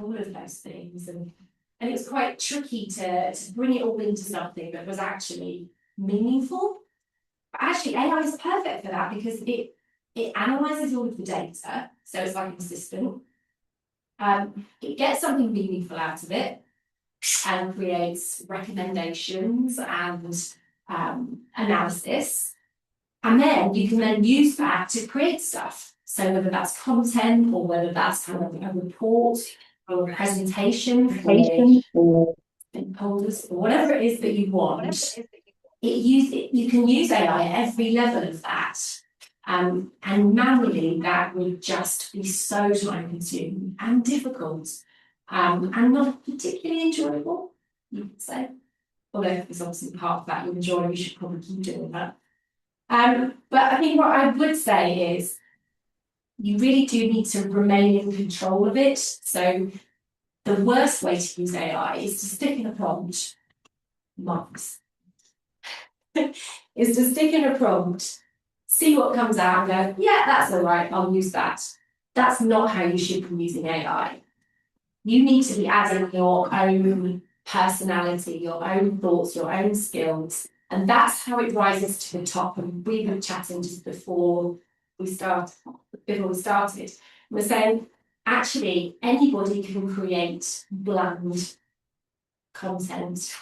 all of those things. And it was quite tricky to bring it all into something that was actually meaningful. But actually, AI is perfect for that because it analyzes all of the data, so it's like an assistant. It gets something meaningful out of it and creates recommendations and analysis. And then you can then use that to create stuff. So whether that's content or whether that's kind of a report or a presentation or stakeholders or whatever it is that you want, you can use AI at every level of that. And manually, that would just be so time consuming and difficult and not particularly enjoyable, you could say. Although if it's obviously part of that you enjoy, you should probably keep doing that. But I think what I would say is you really do need to remain in control of it. So the worst way to use AI is to stick in a prompt, is to stick in a prompt, see what comes out and go, yeah, that's all right, I'll use that. That's not how you should be using AI. You need to be adding your own personality, your own thoughts, your own skills, and that's how it rises to the top. And we were chatting just before we started. We're saying, actually, anybody can create bland content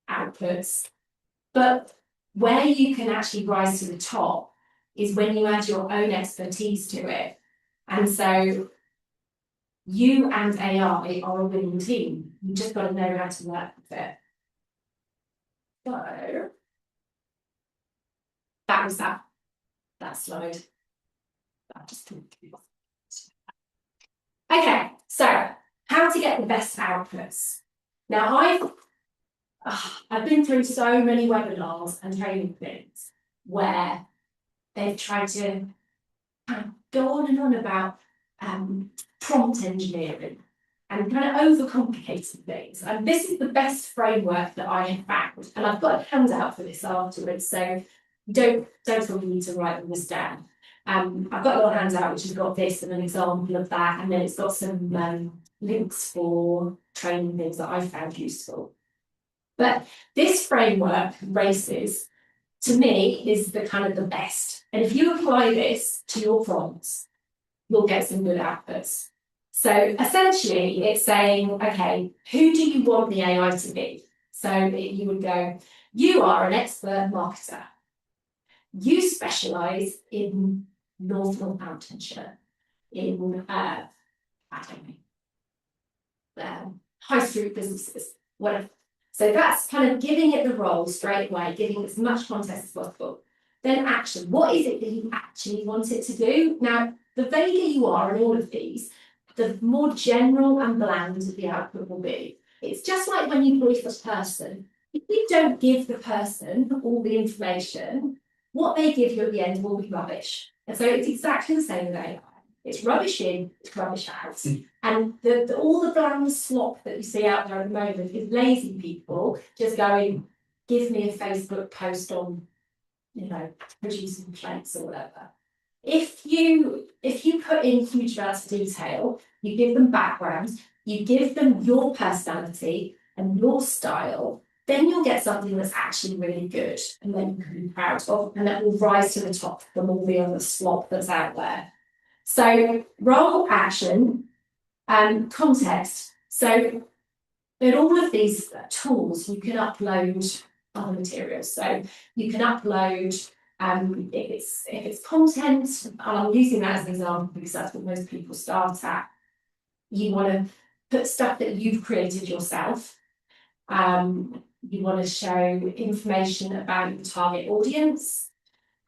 outputs, but where you can actually rise to the top is when you add your own expertise to it. And so you and AI are a winning team. You just got to know how to work with it. So that was that slide. Okay, so how to get the best outputs. Now I've been through so many webinars and training things where they've tried to go on and on about prompt engineering and kind of overcomplicating things. And this is the best framework that I have found. And I've got a handout for this afterwards, so don't feel you need to write this down. I've got a little handout which has got this and an example of that, and then it's got some links for training things that I found useful. But this framework, RACES, to me is the kind of the best. And if you apply this to your prompts, you'll get some good outputs. So essentially it's saying, okay, who do you want the AI to be? So you would go, you are an expert marketer. You specialise in North Northamptonshire, in, I don't know, high street businesses, whatever. So that's kind of giving it the role straight away, giving as much context as possible. Then action, what is it that you actually want it to do? Now, the vaguer you are in all of these, the more general and bland the output will be. It's just like when you brief a person. If you don't give the person all the information, what they give you at the end will be rubbish. And so it's exactly the same with AI. It's rubbish in, it's rubbish out. And all the bland slop that you see out there at the moment is lazy people just going, give me a Facebook post on, producing plates or whatever. If you put in huge amounts of detail, you give them background, you give them your personality and your style, then you'll get something that's actually really good and then you can be proud of, and that will rise to the top from all the other slop that's out there. So role, action, and context. So in all of these tools, you can upload other materials. So you can upload, if it's content, and I'm using that as an example because that's what most people start at. You want to put stuff that you've created yourself. You want to show information about your target audience.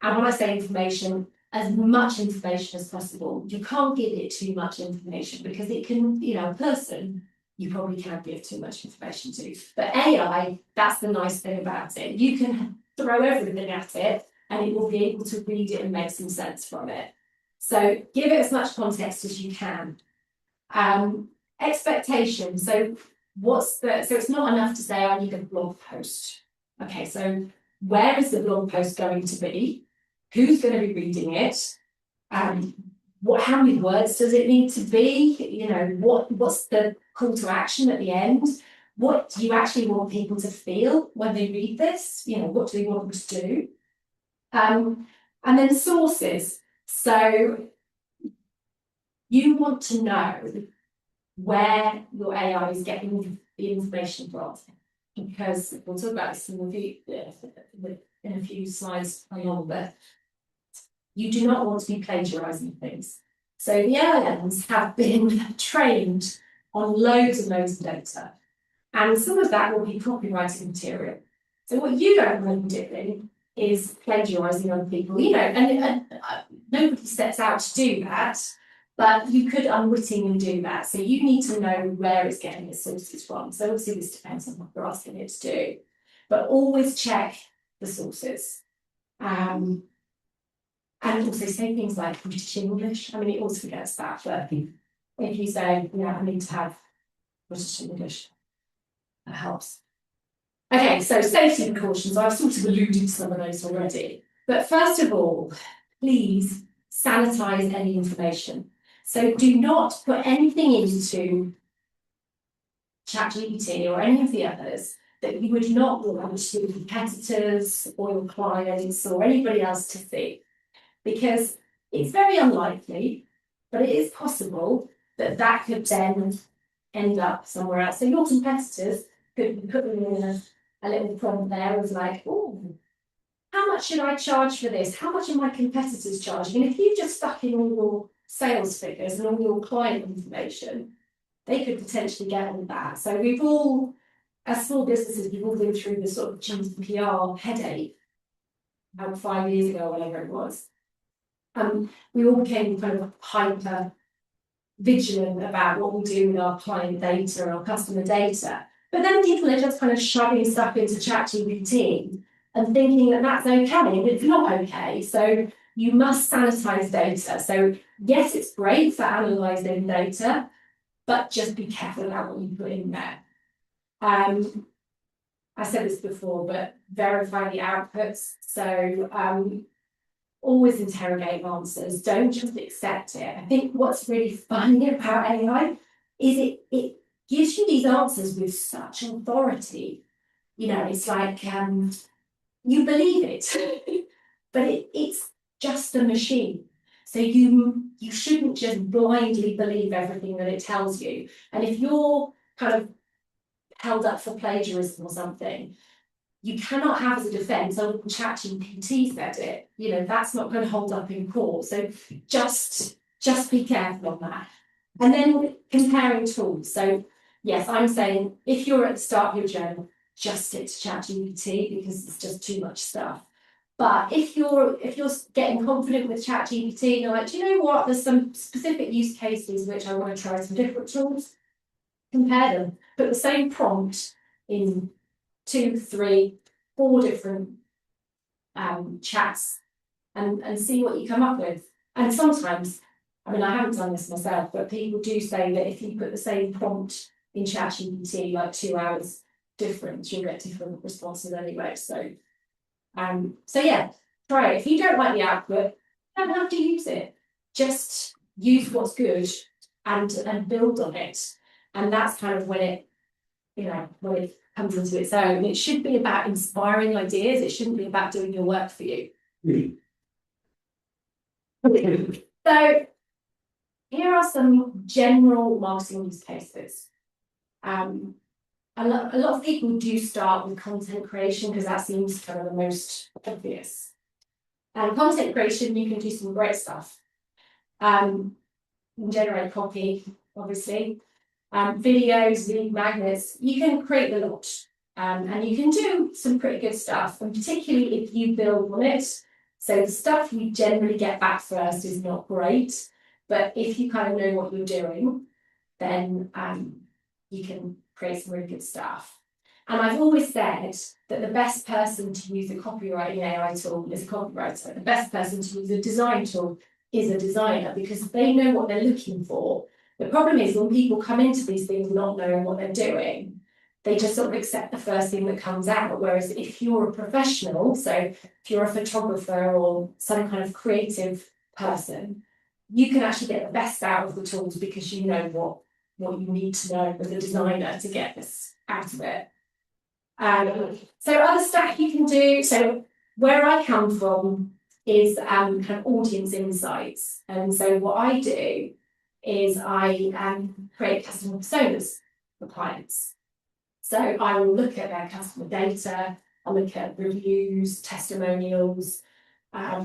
And when I say information, as much information as possible. You can't give it too much information because it can, a person, you probably can't give too much information to. But AI, that's the nice thing about it. You can throw everything at it and it will be able to read it and make some sense from it. So give it as much context as you can. Expectation. So it's not enough to say I need a blog post. Okay, so where is the blog post going to be? Who's going to be reading it? how many words does it need to be? You know, what's the call to action at the end? What do you actually want people to feel when they read this? You know, what do they want them to do? And then sources. So you want to know where your AI is getting the information from, because we'll talk about this in a few slides along, but you do not want to be plagiarising things. So the LLMs have been trained on loads and loads of data, and some of that will be copyrighted material. So what you don't want to be doing is plagiarising other people, you know, and nobody sets out to do that, but you could unwittingly do that. So you need to know where it's getting its sources from. So obviously this depends on what you're asking it to do, but always check the sources. And also say things like British English. I mean, it always forgets that, but if you say, yeah, I need to have British English, that helps. Okay, so safety precautions. I've sort of alluded to some of those already. But first of all, please sanitize any information. So do not put anything into ChatGPT or any of the others that you would not want your competitors or your clients or anybody else to see. Because it's very unlikely, but it is possible that that could then end up somewhere else. So your competitors could put them in a little prompt there of like, oh, how much should I charge for this? How much are my competitors charging? And if you just stuck in all your sales figures and all your client information, they could potentially get all that. So we've all, as small businesses, we've all been through the sort of GDPR headache about 5 years ago, whatever it was. We all became kind of hyper vigilant about what we do with our client data and our customer data. But then people are just kind of shoving stuff into ChatGPT and thinking that that's okay, and it's not okay. So you must sanitize data. So yes, it's great for analysing data, but just be careful about what you put in there. I said this before, but verify the outputs. So always interrogate answers. Don't just accept it. I think what's really funny about AI is it gives you these answers with such authority. You know, it's like you believe it, but it's just a machine. So you shouldn't just blindly believe everything that it tells you. And if you're kind of held up for plagiarism or something, you cannot have as a defence, oh, ChatGPT said it. You know, that's not going to hold up in court. So just be careful on that. And then comparing tools. So yes, I'm saying if you're at the start of your journey, just stick to ChatGPT because it's just too much stuff. But if you're getting confident with ChatGPT and you're like, do you know what? There's some specific use cases which I want to try some different tools. Compare them. Put the same prompt in 2, 3, 4 different chats and see what you come up with. And sometimes, I mean, I haven't done this myself, but people do say that if you put the same prompt in ChatGPT, like 2 hours difference, you'll get different responses anyway. So yeah, try it. If you don't like the output, you don't have to use it. Just use what's good and build on it. And that's kind of when it, you know, when it comes into its own. It should be about inspiring ideas. It shouldn't be about doing your work for you. So here are some general marketing use cases. A lot of people do start with content creation because that seems kind of the most obvious. And content creation, you can do some great stuff. You can generate copy, obviously. Videos, lead magnets, you can create a lot. And you can do some pretty good stuff, and particularly if you build on it. So the stuff you generally get back first is not great, but if you kind of know what you're doing, then you can create some really good stuff. And I've always said that the best person to use a copywriting AI tool is a copywriter. The best person to use a design tool is a designer because they know what they're looking for. The problem is when people come into these things not knowing what they're doing, they just sort of accept the first thing that comes out. Whereas if you're a professional, so if you're a photographer or some kind of creative person, you can actually get the best out of the tools because you know what you need to know as a designer to get this out of it. So other stuff you can do, so where I come from is kind of audience insights. And so what I do is I create customer personas for clients. So I will look at their customer data, I look at reviews, testimonials, I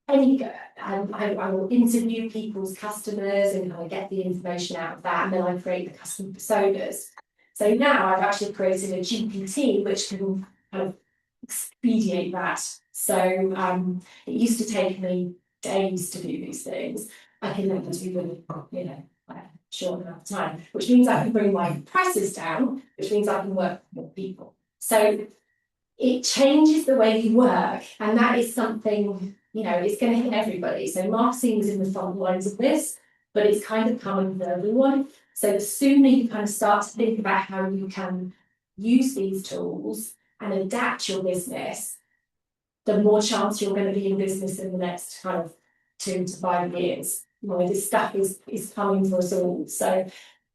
will interview people's customers and I get the information out of that, and then I create the customer personas. So now I've actually created a GPT which can kind of expedite that. So it used to take me days to do these things. I can now do them, like a short amount of time, which means I can bring my prices down, which means I can work with more people. So it changes the way you work, and that is something, it's going to hit everybody. So marketing is in the front lines of this, but it's kind of coming for everyone. So the sooner you kind of start to think about how you can use these tools and adapt your business, the more chance you're going to be in business in the next kind of 2 to 5 years. This stuff is coming for us all. So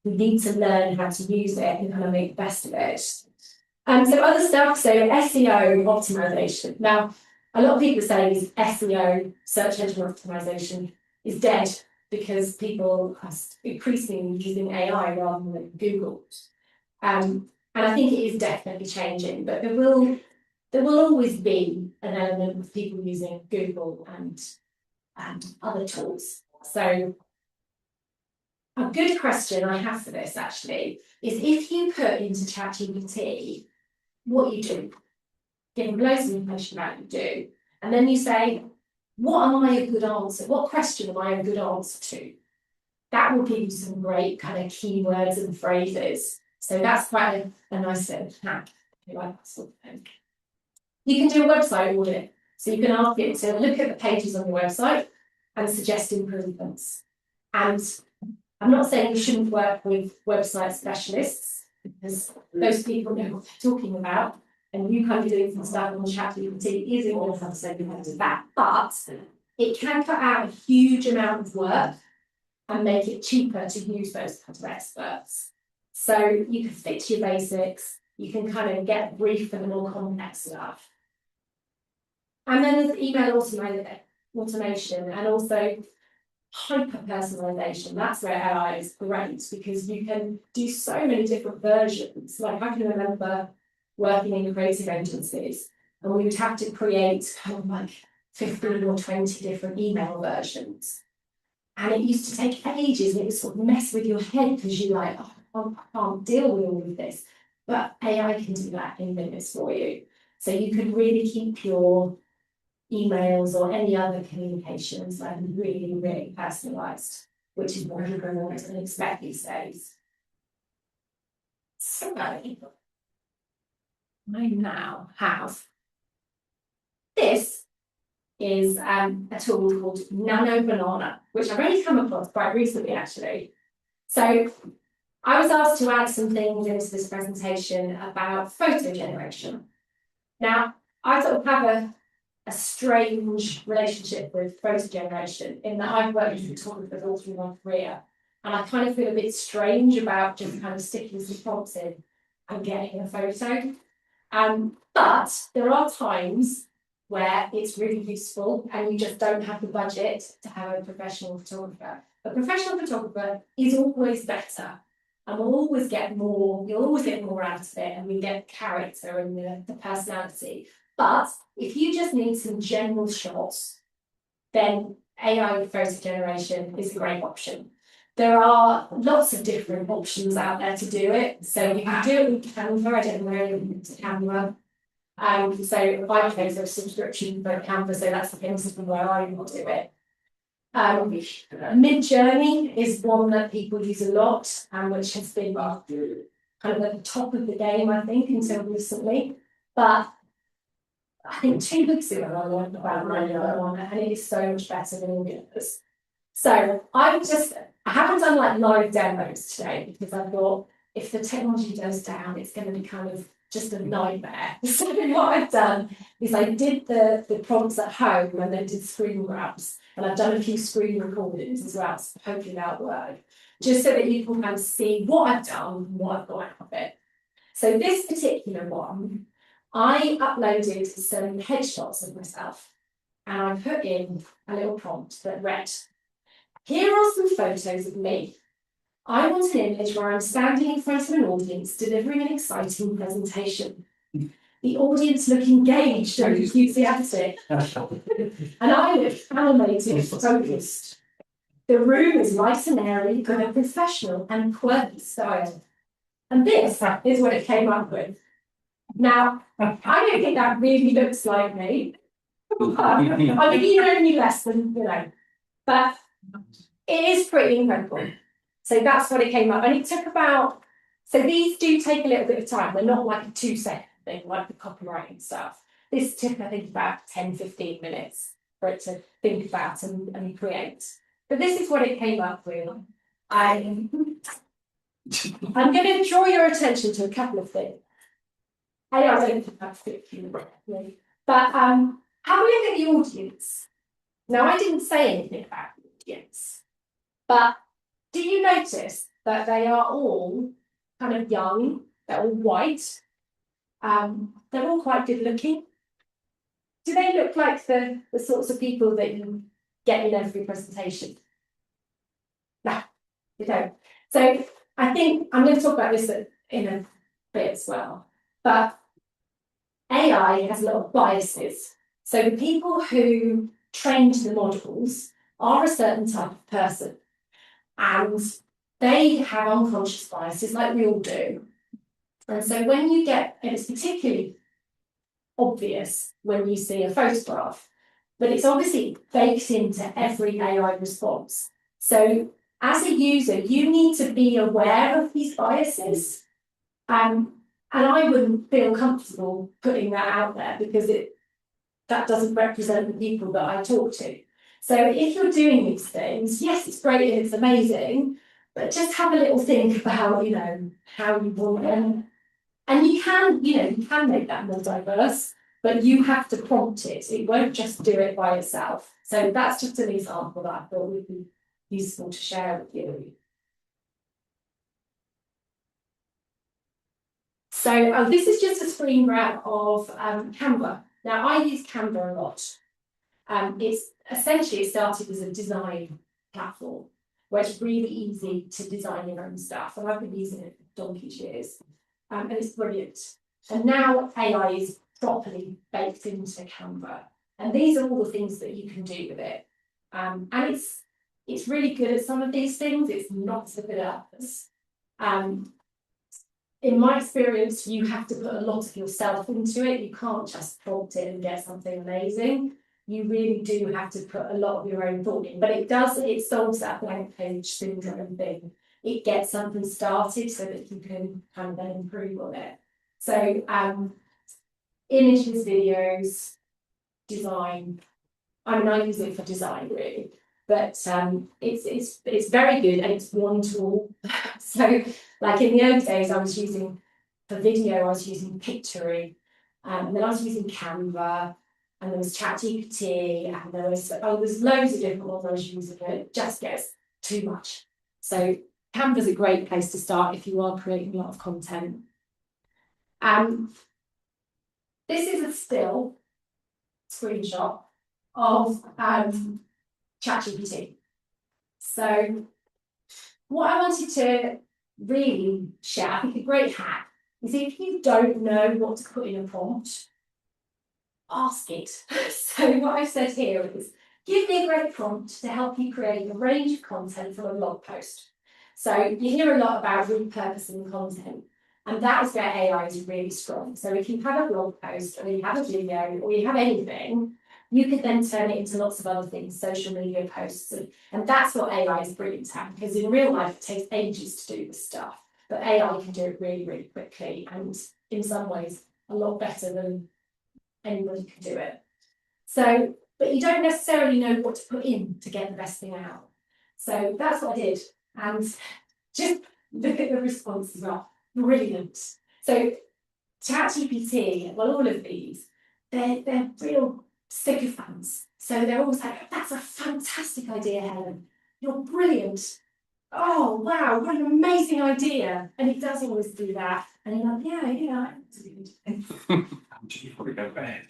we need to learn how to use it and kind of make the best of it. So other stuff, so SEO optimization. Now, a lot of people say SEO, search engine optimization, is dead because people are increasingly using AI rather than Google. And I think it is definitely changing, but there will always be an element of people using Google and other tools. So a good question I have for this actually is if you put into ChatGPT what you do, give them loads of information about what you do, and then you say, what am I a good answer? What question am I a good answer to? That will give you some great kind of keywords and phrases. So that's quite a nice little hack, if you like that sort of thing. You can do a website audit. So you can ask it to look at the pages on your website and suggest improvements. And I'm not saying you shouldn't work with website specialists, because those people know what they're talking about, and you can be doing some stuff on ChatGPT isn't going to have to say that, but it can cut out a huge amount of work and make it cheaper to use those kinds of experts. So you can stick to your basics, you can kind of get brief for the more complex stuff. And then there's email automation and also hyper personalization. That's where AI is great because you can do so many different versions. Like I can remember working in creative agencies and we would have to create kind of like 15 or 20 different email versions. And it used to take ages and it would sort of mess with your head because you're like, oh, I can't deal with all of this. But AI can do that in minutes for you. So you can really keep your emails or any other communications like really, really personalised, which is what people want and expect these days. So I now have this is a tool called Nano Banana, which I've only come across quite recently actually. So I was asked to add some things into this presentation about photo generation. Now, I sort of have a strange relationship with photo generation in that I've worked as a photographer all through my career, and I kind of feel a bit strange about just kind of sticking some prompts in and getting a photo. But there are times where it's really useful and you just don't have the budget to have a professional photographer. A professional photographer is always better and will always get more, you'll always get more out of it, and we get character and the personality. But if you just need some general shots, then AI photo generation is a great option. There are lots of different options out there to do it. So you can do it with Canva. I don't know where you can Canva. So I pay a subscription for Canva, so that's the thing where I will do it. Mid-Journey is one that people use a lot, and which has been kind of at the top of the game, I think, until recently. But I think 2 weeks ago I learned about one, and it is so much better than all the others. So I haven't done like live demos today because I thought if the technology goes down, it's going to be kind of just a nightmare. So what I've done is I did the prompts at home and then did screen grabs, and I've done a few screen recordings as well, so hopefully that'll work, just so that you can kind of see what I've done, what I've got out of it. So this particular one, I uploaded some headshots of myself, and I put in a little prompt that read, "Here are some photos of me. I want an image where I'm standing in front of an audience delivering an exciting presentation. The audience look engaged and enthusiastic, and I look animated and focused. The room is light and airy, with a professional and quirky style." And this is what it came up with. Now, I don't think that really looks like me. I mean, you know me less than, but it is pretty incredible. So that's what it came up. And it took about, so these do take a little bit of time. They're not like a 2-second thing, like the copywriting stuff. This took, I think, about 10-15 minutes for it to think about and create. But this is what it came up with. I'm going to draw your attention to a couple of things. I don't think that's fit for you, but have a look at the audience. Now, I didn't say anything about the audience, but do you notice that they are all kind of young, they're all white, they're all quite good looking? Do they look like the sorts of people that you get in every presentation? No, they don't. So I think I'm going to talk about this in a bit as well, but AI has a lot of biases. So the people who trained the models are a certain type of person, and they have unconscious biases like we all do. And so when you get, and it's particularly obvious when you see a photograph, but it's obviously baked into every AI response. So as a user, you need to be aware of these biases. And I wouldn't feel comfortable putting that out there because that doesn't represent the people that I talk to. So if you're doing these things, yes, it's great and it's amazing, but just have a little think about, how you want them. And you can make that more diverse, but you have to prompt it. It won't just do it by itself. So that's just an example that I thought would be useful to share with you. So this is just a screen grab of Canva. Now, I use Canva a lot. It's essentially started as a design platform where it's really easy to design your own stuff. And I've been using it for donkey's years. And it's brilliant. And now AI is properly baked into Canva. And these are all the things that you can do with it. And it's really good at some of these things. It's not so good at others. In my experience, you have to put a lot of yourself into it. You can't just prompt it and get something amazing. You really do have to put a lot of your own thought in. But it solves that blank page syndrome thing. It gets something started so that you can kind of then improve on it. So images, videos, design. I mean, I use it for design really, but it's very good and it's one tool. So like in the old days, for video, I was using Pictory, and then I was using Canva, and there was ChatGPT, and there's loads of different ones I was using, and it just gets too much. So Canva's a great place to start if you are creating a lot of content. This is a still screenshot of ChatGPT. So what I wanted to really share, I think a great hack, is if you don't know what to put in a prompt, ask it. So what I've said here is, give me a great prompt to help you create a range of content from a blog post. So you hear a lot about repurposing content, and that is where AI is really strong. So if you have a blog post, or you have a video, or you have anything, you could then turn it into lots of other things, social media posts, and that's what AI is brilliant at, because in real life it takes ages to do this stuff, but AI can do it really, really quickly, and in some ways a lot better than anybody can do it. So, but you don't necessarily know what to put in to get the best thing out. So that's what I did, and just look at the responses are brilliant. So ChatGPT, well, all of these, they're real sycophants. So they're always like, that's a fantastic idea, Helen. You're brilliant. Oh, wow, what an amazing idea. And it does always do that. And you're like, yeah, it's good. You probably go to bed.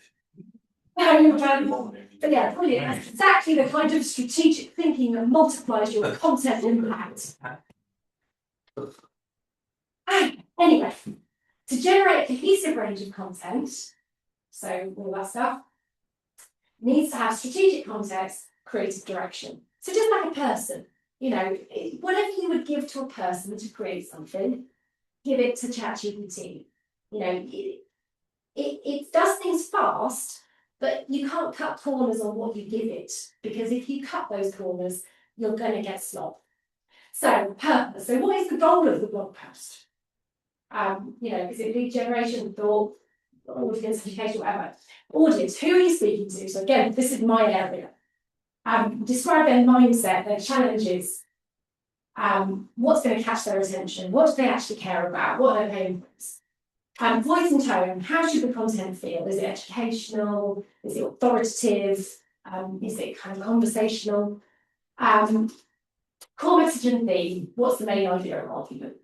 But yeah, brilliant. That's exactly the kind of strategic thinking that multiplies your content impact. Anyway, to generate a cohesive range of content, so all that stuff, needs to have strategic context, creative direction. So just like a person, you know, whatever you would give to a person to create something, give it to ChatGPT. You know, it does things fast, but you can't cut corners on what you give it, because if you cut those corners, you're going to get slop. So purpose. So what is the goal of the blog post? You know, is it lead generation, thought, audience, education, whatever? Audience, who are you speaking to? So again, this is my area. Describe their mindset, their challenges. What's going to catch their attention? What do they actually care about? What are they paying for? Voice and tone, how should the content feel? Is it educational? Is it authoritative? Is it kind of conversational? Core message and theme, what's the main idea of argument?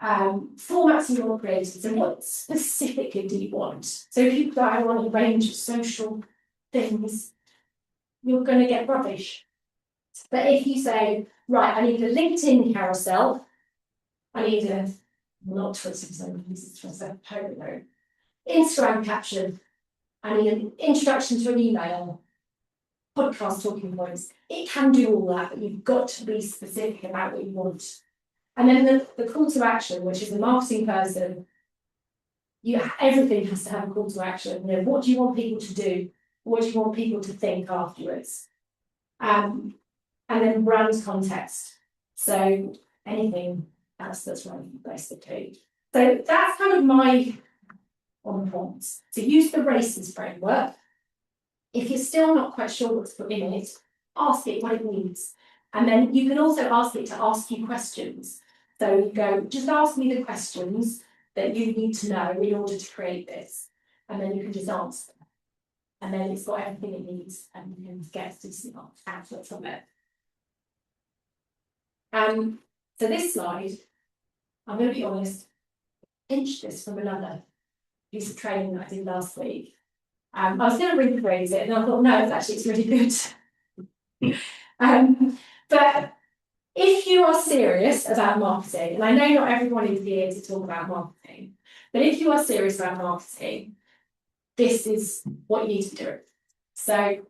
Formats you want created, so what specifically do you want? So if you go, I want a range of social things, you're going to get rubbish. But if you say, right, I need a LinkedIn carousel, I need a, not Twitter, because I use Twitter, no. Instagram caption, I need an introduction to an email, podcast talking points. It can do all that, but you've got to be specific about what you want. And then the call to action, which is the marketing person, everything has to have a call to action. You know, what do you want people to do? What do you want people to think afterwards? And then brand context. So anything else that's relevant, basically. So that's kind of my on points. So use the RACES framework. If you're still not quite sure what to put in it, ask it what it needs. And then you can also ask it to ask you questions. So you go, just ask me the questions that you need to know in order to create this. And then you can just answer them. And then it's got everything it needs and you can get decent output from it. So this slide, I'm going to be honest, pinched this from another piece of training that I did last week. I was going to rephrase it and I thought, no, it's really good. But if you are serious about marketing, and I know not everyone is here to talk about marketing, but if you are serious about marketing, this is what you need to do. So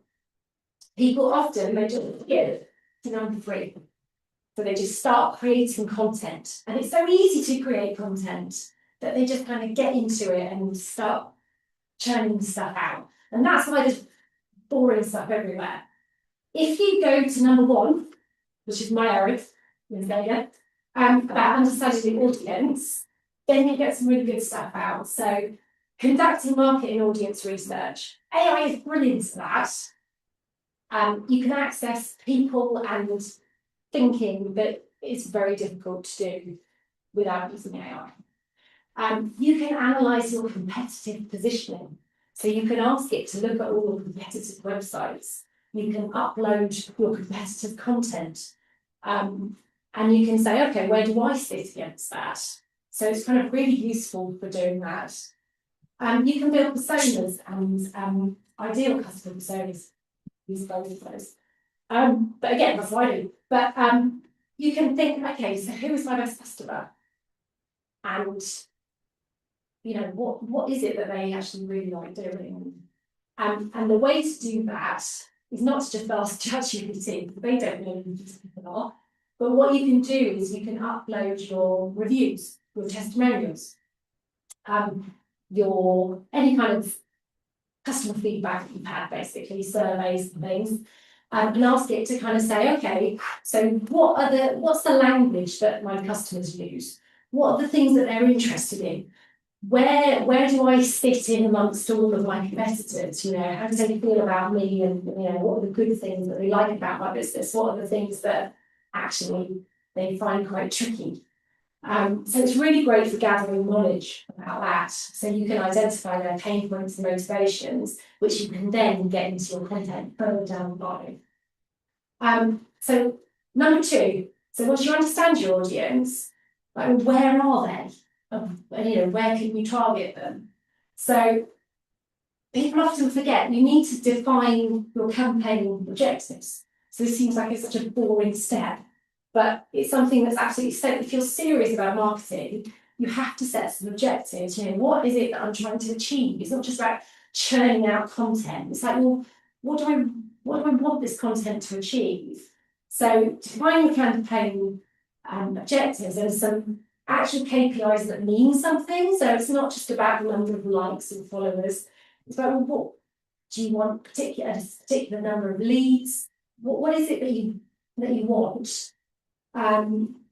people often, they just get to number 3. So they just start creating content. And it's so easy to create content that they just kind of get into it and start churning stuff out. And that's why there's boring stuff everywhere. If you go to number 1, which is my area, about understanding the audience, then you get some really good stuff out. So conducting market and audience research. AI is brilliant at that. You can access people and thinking that it's very difficult to do without using AI. You can analyse your competitive positioning. So you can ask it to look at all your competitive websites. You can upload your competitive content. And you can say, okay, where do I sit against that? So it's kind of really useful for doing that. You can build personas and ideal customer personas. Use both of those. But again, that's what I do. But you can think, okay, so who is my best customer? And you know, what is it that they actually really like doing? And the way to do that is not to just ask ChatGPT, because they don't know who these people are. But what you can do is you can upload your reviews, your testimonials, your any kind of customer feedback that you've had, basically surveys and things, and ask it to kind of say, okay, so what's the language that my customers use? What are the things that they're interested in? Where do I sit in amongst all of my competitors? You know, how do they feel about me? And you know, what are the good things that they like about my business? What are the things that actually they find quite tricky? So it's really great for gathering knowledge about that. So you can identify their pain points and motivations, which you can then get into your content further down the line. So number two, so once you understand your audience, like where are they? Where can you target them? So people often forget you need to define your campaign objectives. So this seems like it's such a boring step, but it's something that's absolutely essential. If you're serious about marketing, you have to set some objectives. What is it that I'm trying to achieve? It's not just about churning out content. It's like, well, what do I want this content to achieve? So define your campaign objectives. There's some actual KPIs that mean something. So it's not just about the number of likes and followers. It's about, well, what do you want? A particular number of leads. What is it that you want?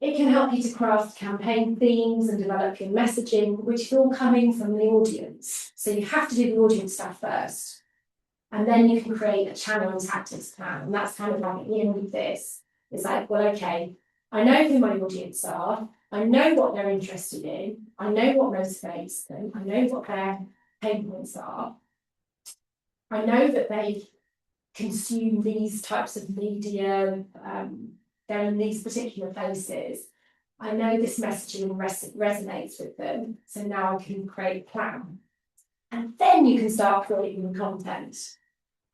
It can help you to craft campaign themes and develop your messaging, which is all coming from the audience. So you have to do the audience stuff first, and then you can create a channel and tactics plan. And that's kind of like at the end of this. It's like, well, okay, I know who my audience are. I know what they're interested in. I know what motivates them. I know what their pain points are. I know that they consume these types of media. They're in these particular places. I know this messaging resonates with them. So now I can create a plan. And then you can start creating the content.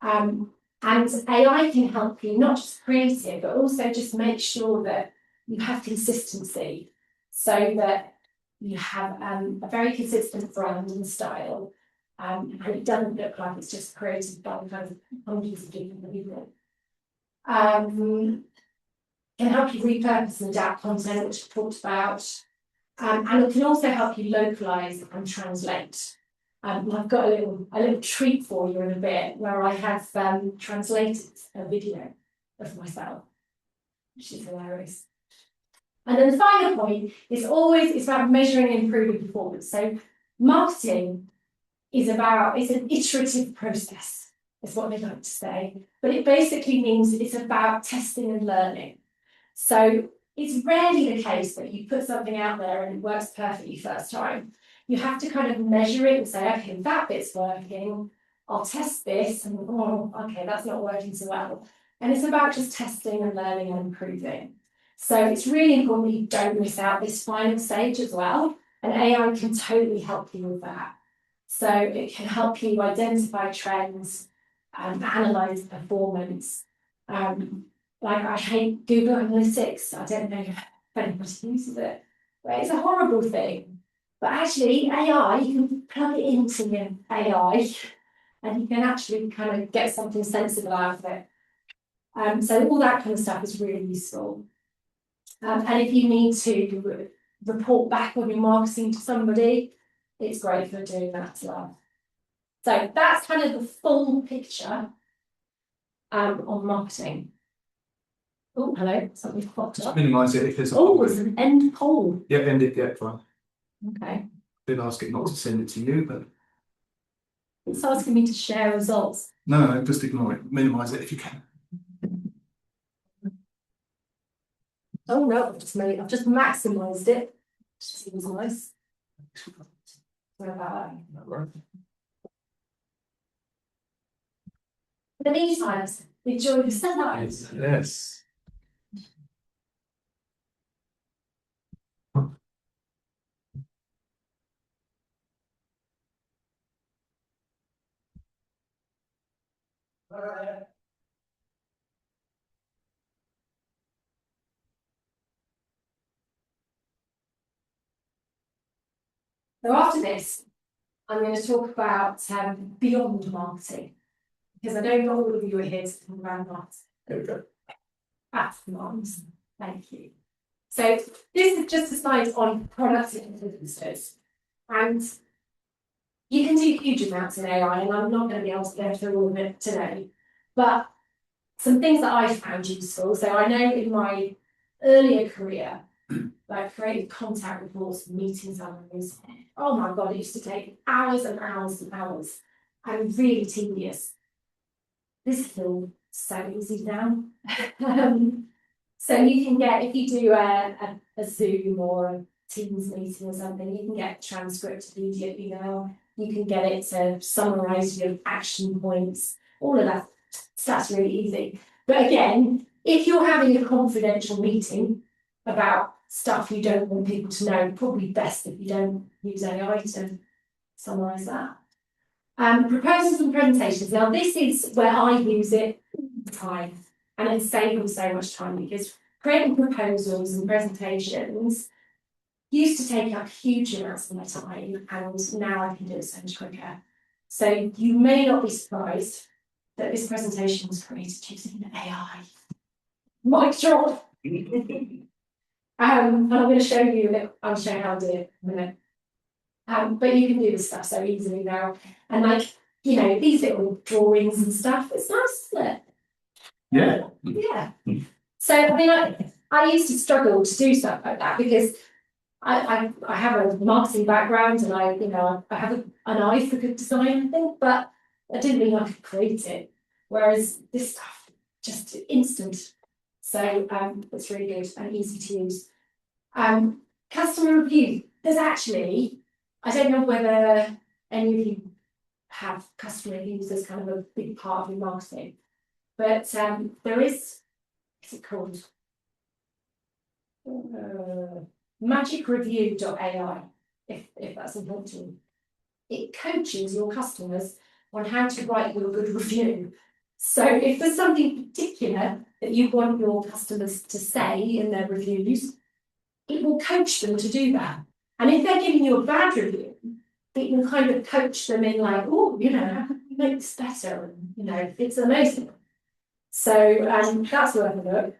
And AI can help you not just create it, but also just make sure that you have consistency so that you have a very consistent brand and style. And it doesn't look like it's just created by kind of hundreds of different people. Can help you repurpose and adapt content, which I talked about. And it can also help you localize and translate. I've got a little treat for you in a bit where I have translated a video of myself, which is hilarious. And then the final point is it's about measuring and improving performance. So marketing it's an iterative process, is what they like to say. But it basically means it's about testing and learning. So it's rarely the case that you put something out there and it works perfectly first time. You have to kind of measure it and say, okay, that bit's working. I'll test this, and okay, that's not working so well. And it's about just testing and learning and improving. So it's really important that you don't miss out this final stage as well. And AI can totally help you with that. So it can help you identify trends and analyze performance. Like I hate Google Analytics. I don't know if anybody uses it, but it's a horrible thing. But actually, AI, you can plug it into your AI and you can actually kind of get something sensible out of it. So all that kind of stuff is really useful. And if you need to report back on your marketing to somebody, it's great for doing that as well. So that's kind of the full picture on marketing. Oh, hello, something's popped up. Minimise it if there's there's an end poll. Yeah, end it, yeah, fine. Okay. Did ask it not to send it to you, but It's asking me to share results. no, just ignore it. Minimise it if you can. Oh no, I've just maximised it. Seems nice. Sorry about that. In the meantime, enjoy the sunlight. Yes. So after this, I'm going to talk about beyond marketing, because I know not all of you are here to talk about marketing. There we go. That's moms. Thank you. So this is just a slide on products and businesses. And you can do huge amounts in AI, and I'm not going to be able to go through all of it today. But some things that I found useful. So I know in my earlier career, I created contact reports, meeting summaries. Oh my God, it used to take hours and hours and hours and really tedious. This is all so easy now. So you can get, if you do a Zoom or a Teams meeting or something, you can get a transcript immediately now. You can get it to summarise your action points, all of that stuff's really easy. But again, if you're having a confidential meeting about stuff you don't want people to know, probably best if you don't use AI to summarise that. Proposals and presentations. Now this is where I use it all the time, and it's saving so much time because creating proposals and presentations used to take up huge amounts of my time, and now I can do it so much quicker. So you may not be surprised that this presentation was created using AI. Mic drop. And I'm going to show you that I'll show how I do it in a minute. But you can do this stuff so easily now. And like, you know, these little drawings and stuff, it's nice, isn't it? Yeah. Yeah. So I mean, I used to struggle to do stuff like that because I have a marketing background and I have an eye for good design, I think, but I didn't mean I could create it. Whereas this stuff, just instant. So it's really good and easy to use. Customer review. There's actually, I don't know whether any of you have customer reviews as kind of a big part of your marketing, but there is, what's it called? Magicreview.ai, if that's important to you. It coaches your customers on how to write you a good review. So if there's something particular that you want your customers to say in their reviews, it will coach them to do that. And if they're giving you a bad review, it will kind of coach them in like, oh, you know, how can we make this better? And, you know, it's amazing. So that's worth a look.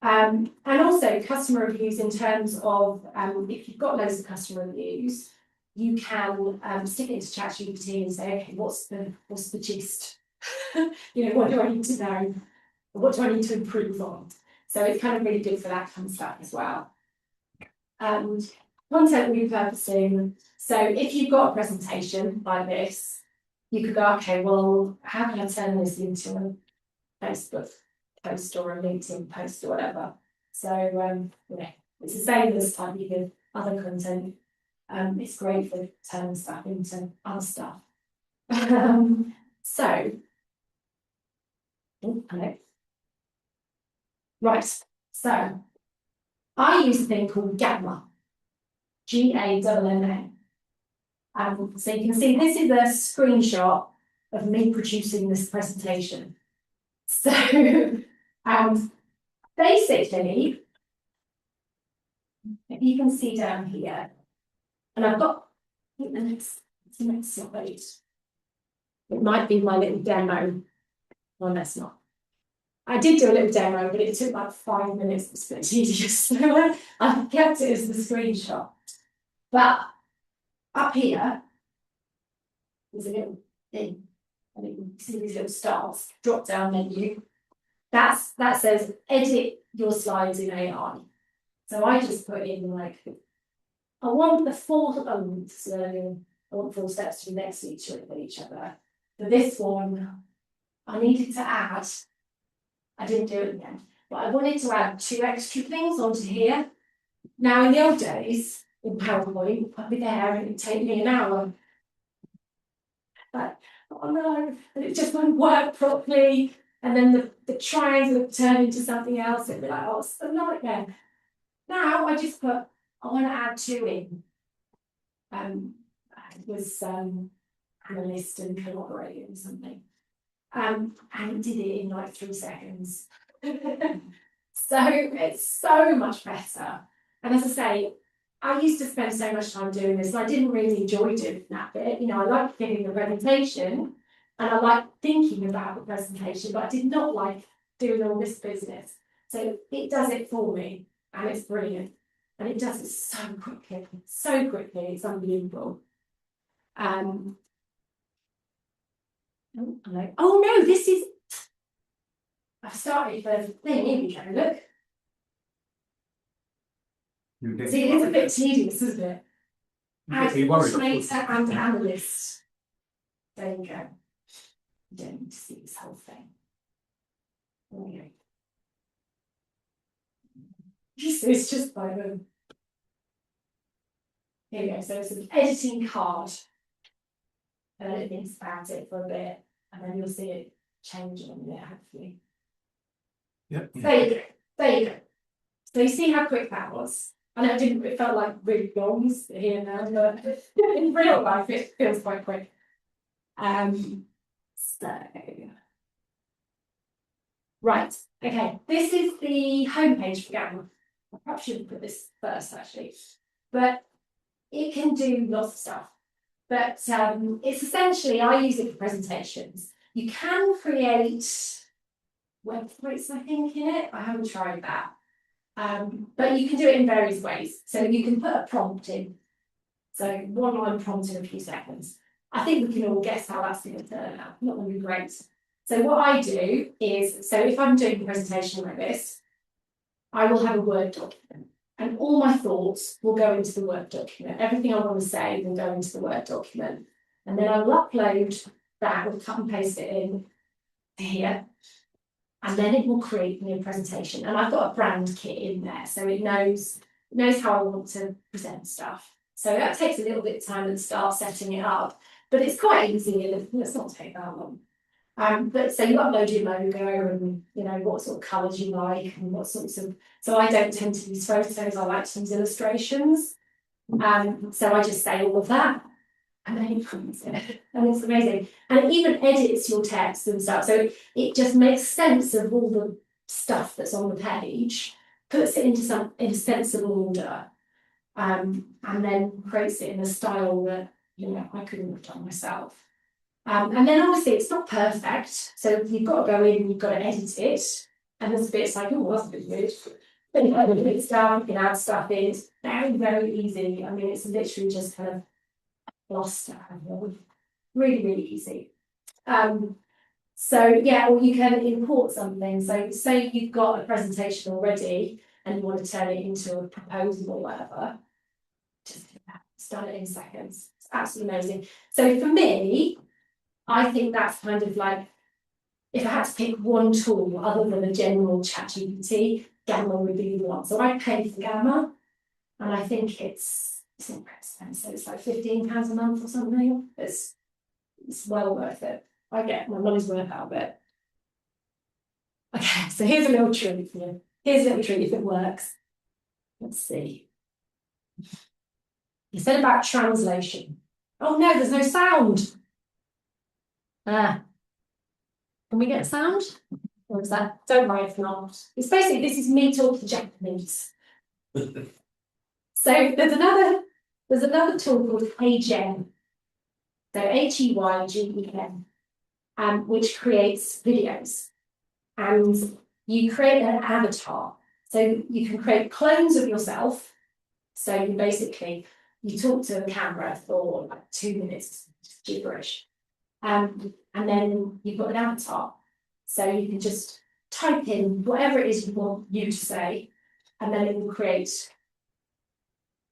And also customer reviews in terms of if you've got loads of customer reviews, you can stick it into ChatGPT and say, okay, what's the gist? You know, what do I need to know? What do I need to improve on? So it's kind of really good for that kind of stuff as well. Content repurposing. So if you've got a presentation like this, you could go, okay, well, how can I turn this into a Facebook post or a LinkedIn post or whatever? So yeah, it's the same as typing of other content. It's great for turning stuff into other stuff. So, oh, hello. Right, so I use a thing called Gamma, Gamma. So you can see this is a screenshot of me producing this presentation. So basically, if you can see down here, and I've got, I think the next slide. It might be my little demo. Well, that's not. I did do a little demo, but it took like 5 minutes. It's a bit tedious. So I've kept it as the screenshot. But up here is a little thing. And you can see these little stars, drop down menu. That says edit your slides in AI. So I just put in like, I want the four steps to be next to each other. For this one, I needed to add, I didn't do it again, but I wanted to add 2 extra things onto here. Now in the old days, in PowerPoint, I'd be there and it'd take me an hour. But, oh no, and it just wouldn't work properly. And then the triangle would turn into something else. It'd be like, oh, it's a nightmare. Now I just put, I want to add 2 in. It was analyst and collaborator or something. And it did it in like 3 seconds. So it's so much better. And as I say, I used to spend so much time doing this, and I didn't really enjoy doing that bit. You know, I liked giving the presentation, and I liked thinking about the presentation, but I did not like doing all this business. So it does it for me, and it's brilliant. And it does it so quickly, it's unbelievable. Oh, hello. Oh no, this is, I've started the thing, here we go, look. See, it is a bit tedious, isn't it? As automator and analyst. There you go. You don't need to see this whole thing. There we go. It's just by the Here we go. So it's an editing card. And then it thinks about it for a bit, and then you'll see it change in a minute, hopefully. Yep. There you go. There you go. So you see how quick that was. I know it felt like really long here now, but in real life it feels quite quick. So right, okay, this is the homepage for Gamma. I perhaps should put this first actually, but it can do lots of stuff. But it's essentially, I use it for presentations. You can create websites, I think, in it. I haven't tried that. But you can do it in various ways. So you can put a prompt in. So one line prompt in a few seconds. I think we can all guess how that's going to turn out. Not going to be great. So what I do is, so if I'm doing a presentation like this, I will have a Word document. And all my thoughts will go into the Word document. Everything I want to say will go into the Word document. And then I will upload that, or cut and paste it in here. And then it will create me a presentation. And I've got a brand kit in there, so it knows how I want to present stuff. So that takes a little bit of time at the start setting it up, but it's quite easy and it's not take that long. But so you upload your logo and what sort of colours you like and what sorts of. So I don't tend to use photos. I like to use illustrations. So I just say all of that, and then it prints it, and it's amazing. And it even edits your text and stuff. So it just makes sense of all the stuff that's on the page, puts it into in sensible order, and then creates it in a style that I couldn't have done myself. And then obviously it's not perfect, so you've got to go in and you've got to edit it. And there's bits like, oh, that's a bit weird. Then you edit bits down, you can add stuff in. It's very, very easy. I mean, it's literally just kind of lost. Really, really easy. So yeah, or you can import something. So say you've got a presentation already and you want to turn it into a proposal or whatever. Just do that. It's done it in seconds. It's absolutely amazing. So for me, I think that's kind of like, if I had to pick one tool other than a general ChatGPT, Gamma would be the one. So I paid for Gamma, and I think it's not expensive. It's like £15 a month or something. It's well worth it. I get my money's worth out of it. Okay, so here's a little treat for you. Here's a little treat if it works. Let's see. You said about translation. Oh no, there's no sound. Can we get sound? Or is that? Don't worry if not. It's basically, this is me talking Japanese. So there's another tool called HeyGen. So HeyGen, which creates videos. And you create an avatar. So you can create clones of yourself. So you talk to the camera for like 2 minutes, just gibberish. And then you've got an avatar. So you can just type in whatever it is you want you to say, and then it will create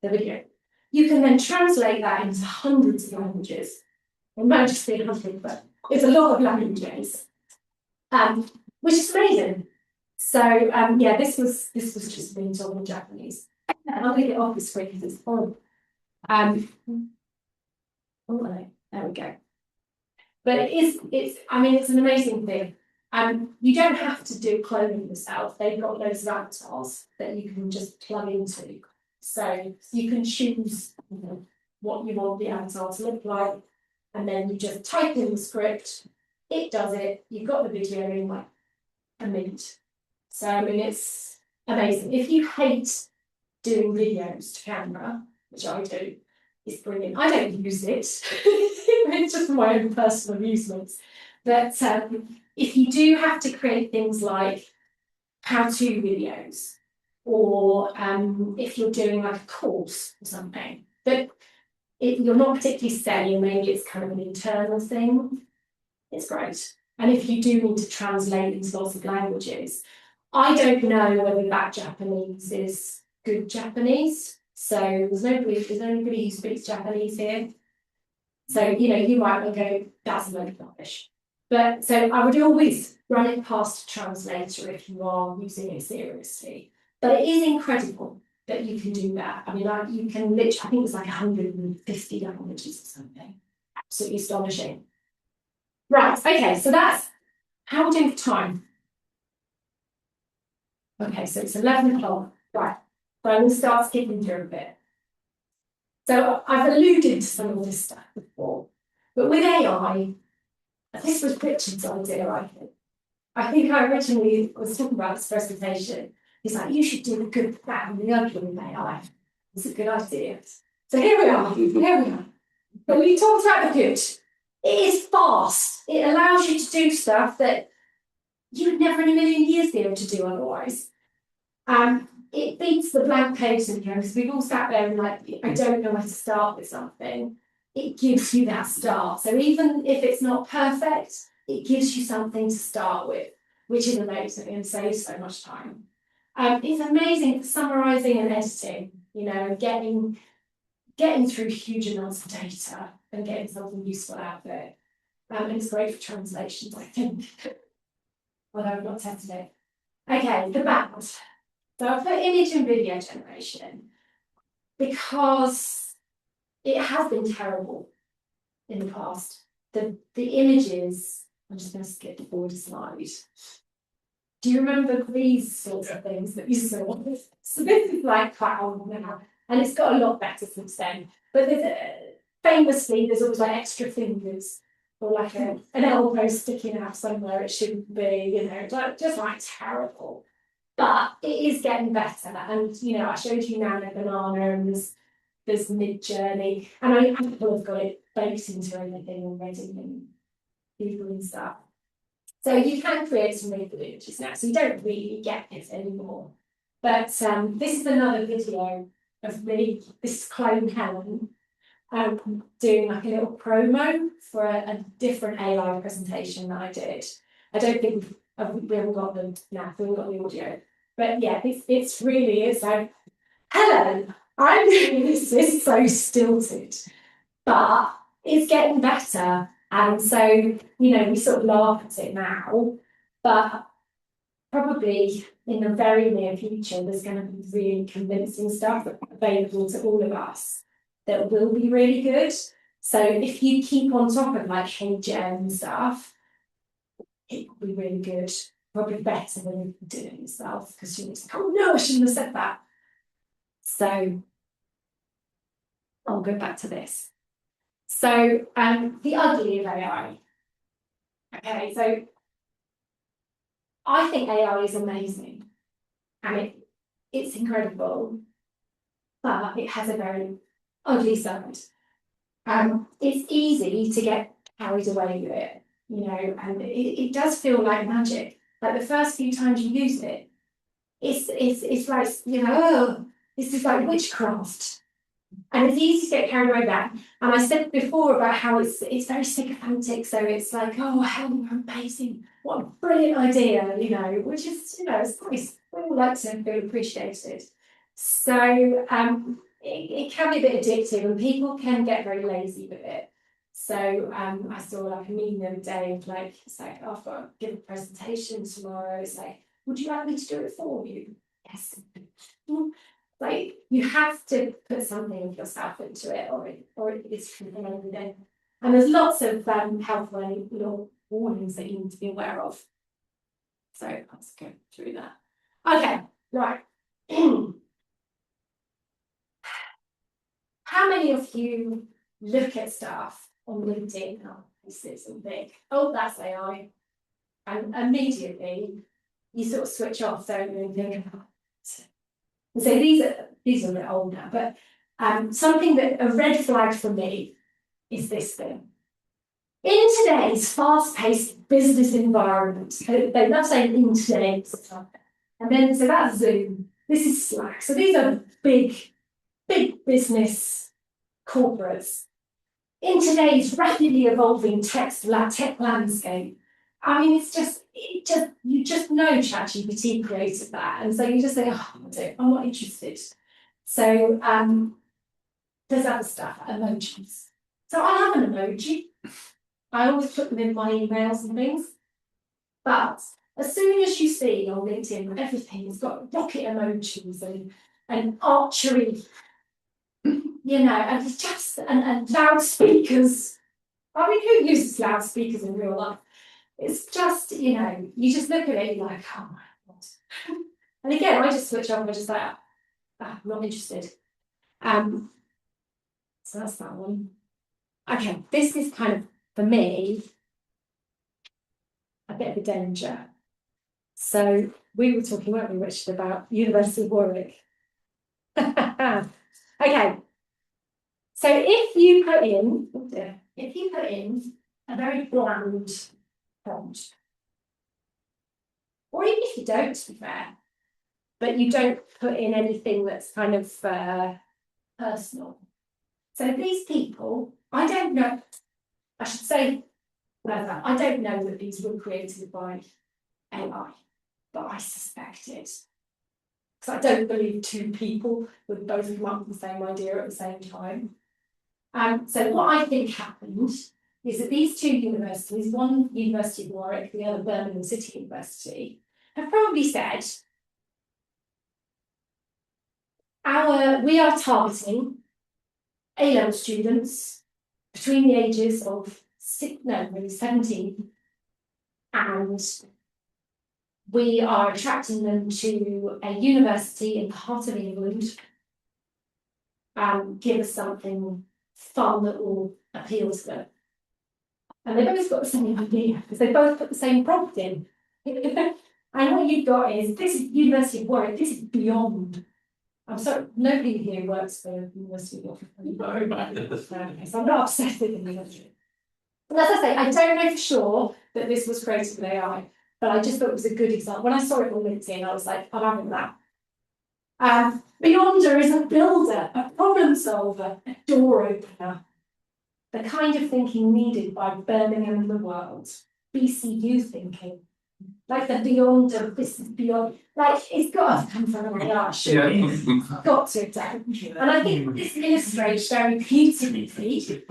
the video. You can then translate that into hundreds of languages. It might just be 100, but it's a lot of languages, which is amazing. So yeah, this was just me talking Japanese. And I'll get it off the screen because it's horrible. Oh, there we go. But it's an amazing thing. You don't have to do cloning yourself. They've got loads of avatars that you can just plug into. So you can choose what you want the avatar to look like, and then you just type in the script. It does it. You've got the video in like a minute. So it's amazing. If you hate doing videos to camera, which I do, it's brilliant. I don't use it. It's just for my own personal amusements. But if you do have to create things like how-to videos, or if you're doing like a course or something, but you're not particularly selling, maybe it's kind of an internal thing, it's great. And if you do need to translate into lots of languages, I don't know whether that Japanese is good Japanese. So there's nobody who speaks Japanese here. So, you might well go, that's a load of rubbish. But so I would always run it past a translator if you are using it seriously. But it is incredible. that you can do that. I mean, you can literally, I think it's like 150 languages or something. Absolutely astonishing. Right, okay, so that's how we're doing for time. Okay, so it's 11 o'clock. Right, so I'm going to start skipping through a bit. So I've alluded to some of this stuff before, but with AI, this was Richard's idea, I think. I think I originally was talking about this presentation. He's like, you should do the good, bad, and the ugly with AI. It's a good idea. So here we are. But we talked about the good. It is fast. It allows you to do stuff that you would never in a million years be able to do otherwise. It beats the blank page syndrome because we've all sat there and like, I don't know where to start with something. It gives you that start. So even if it's not perfect, it gives you something to start with, which is amazing and saves so much time. It's amazing for summarising and editing, you know, getting through huge amounts of data and getting something useful out of it. And it's great for translations, I think, although I've not tested it. Okay, the bad. So I've put image and video generation because it has been terrible in the past. The images, I'm just going to skip forward a slide. Do you remember these sorts of things that you saw? So this is like cloud now, and it's got a lot better since then. But famously, there's always like extra fingers or like an elbow sticking out somewhere it shouldn't be, you know, just like terrible. But it is getting better, and you know, I showed you Nano Banana, and there's Mid Journey, and I Apple have got it baked into everything already, and Google and stuff. So you can create some really good images now, so you don't really get this anymore. But this is another video of me. This is Clone Helen doing like a little promo for a different AI presentation that I did. I don't think we haven't got them now, we haven't got the audio. But yeah, it's really is like, hello, I'm doing this is so stilted, but it's getting better. And so, you know, we sort of laugh at it now, but probably in the very near future, there's going to be really convincing stuff available to all of us that will be really good. So if you keep on top of like Hey Gen stuff, it will be really good. Probably better than you can do it yourself because you're just like, oh no, I shouldn't have said that. So I'll go back to this. So the ugly of AI. Okay, so I think AI is amazing and it's incredible, but it has a very ugly side. It's easy to get carried away with it, you know, and it does feel like magic. Like the first few times you use it, it's like, you know, oh, this is like witchcraft. And it's easy to get carried away with that. And I said before about how it's very sycophantic, so it's like, oh, how amazing, what a brilliant idea, you know, which is, you know, it's nice. We all like to feel appreciated. So it can be a bit addictive and people can get very lazy with it. So I saw like a meeting the other day of like, it's like, oh, I've got to give a presentation tomorrow. It's like, would you like me to do it for you? Yes. Like you have to put something of yourself into it, or it's contaminated. And there's lots of health warnings that you need to be aware of. So let's go through that. Okay, right. How many of you look at stuff on LinkedIn? Oh, this is big. Oh, that's AI. And immediately you sort of switch off, don't you? And think about it. And so these are a bit old now, but something that a red flag for me is this thing. In today's fast-paced business environment, they love saying in today's, and then so that's Zoom. This is Slack. So these are big business corporates. In today's rapidly evolving tech landscape, I mean, you just know ChatGPT created that, and so you just say, oh, I'm not interested. So there's other stuff, emojis. So I have an emoji. I always put them in my emails and things. But as soon as you see on LinkedIn, everything's got rocket emojis and and archery, you know, and it's just, and loudspeakers. I mean, who uses loudspeakers in real life? It's just, you know, you just look at it and you're like, oh my God. And again, I just switch off and I'm just like, I'm not interested. So that's that one. Okay, this is kind of, for me, a bit of a danger. So we were talking, weren't we, Richard, about University of Warwick? Okay. So if you put in a very bland prompt, or even if you don't, to be fair, but you don't put in anything that's kind of personal. So these people, I don't know, I should say, I don't know that these were created by AI, but I suspect it. Because I don't believe two people would both come up with the same idea at the same time. So what I think happened is that these two universities, one University of Warwick, the other Birmingham City University, have probably said, we are targeting A-level students between the ages of 17, and we are attracting them to a university in the heart of England. Give us something fun that will appeal to them. And they've both got the same idea, because they both put the same prompt in. And what you've got is, this is University of Warwick, this is beyond. I'm sorry, nobody here works for University of Warwick. No, so I'm not obsessed with the university. But as I say, I don't know for sure that this was created with AI, but I just thought it was a good example. When I saw it on LinkedIn, I was like, I'm having that. Beyonder is a builder, a problem solver, a door opener. The kind of thinking needed by Birmingham and the world. BCU thinking. Like the Beyonder, this is beyond, like it's got to come from AI, got to have done. And I think this illustrates very beautifully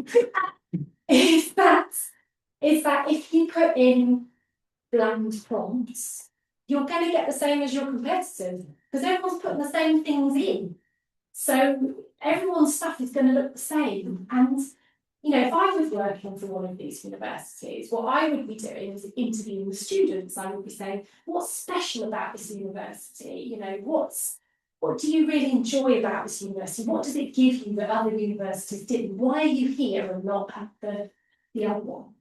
is that if you put in bland prompts, you're going to get the same as your competitors, because everyone's putting the same things in. So everyone's stuff is going to look the same. And, you know, if I was working for one of these universities, what I would be doing is interviewing the students. I would be saying, what's special about this university? You know, what do you really enjoy about this university? What does it give you that other universities didn't? Why are you here and not at the other one?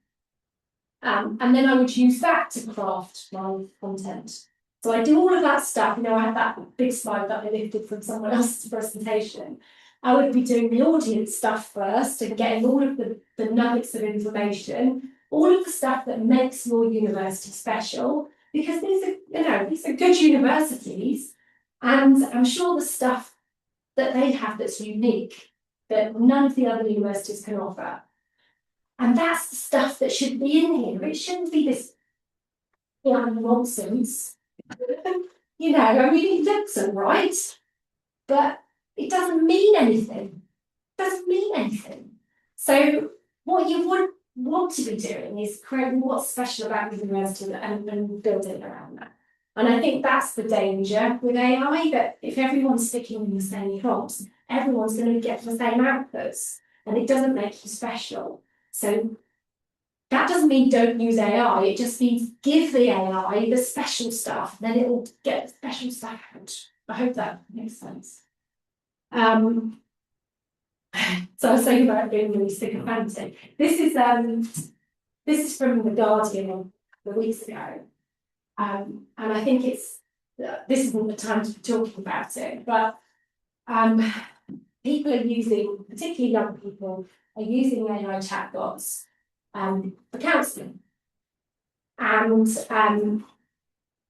And then I would use that to craft my content. So I do all of that stuff. You know, I had that big slide that I lifted from someone else's presentation. I would be doing the audience stuff first and getting all of the nuggets of information, all of the stuff that makes your university special, because these are good universities, and I'm sure the stuff that they have that's unique, that none of the other universities can offer. And that's the stuff that should be in here. It shouldn't be this nonsense. You know, I mean, it looks all right, but it doesn't mean anything. It doesn't mean anything. So what you would want to be doing is creating what's special about the university and building around that. And I think that's the danger with AI, that if everyone's sticking in the same prompts, everyone's going to get the same outputs, and it doesn't make you special. So that doesn't mean don't use AI, it just means give the AI the special stuff, then it will get the special stuff out. I hope that makes sense. So I was saying about being really sycophantic. This is from The Guardian a couple of weeks ago. And I think this isn't the time to be talking about it, but people are using, particularly young people, are using AI chatbots for counselling. And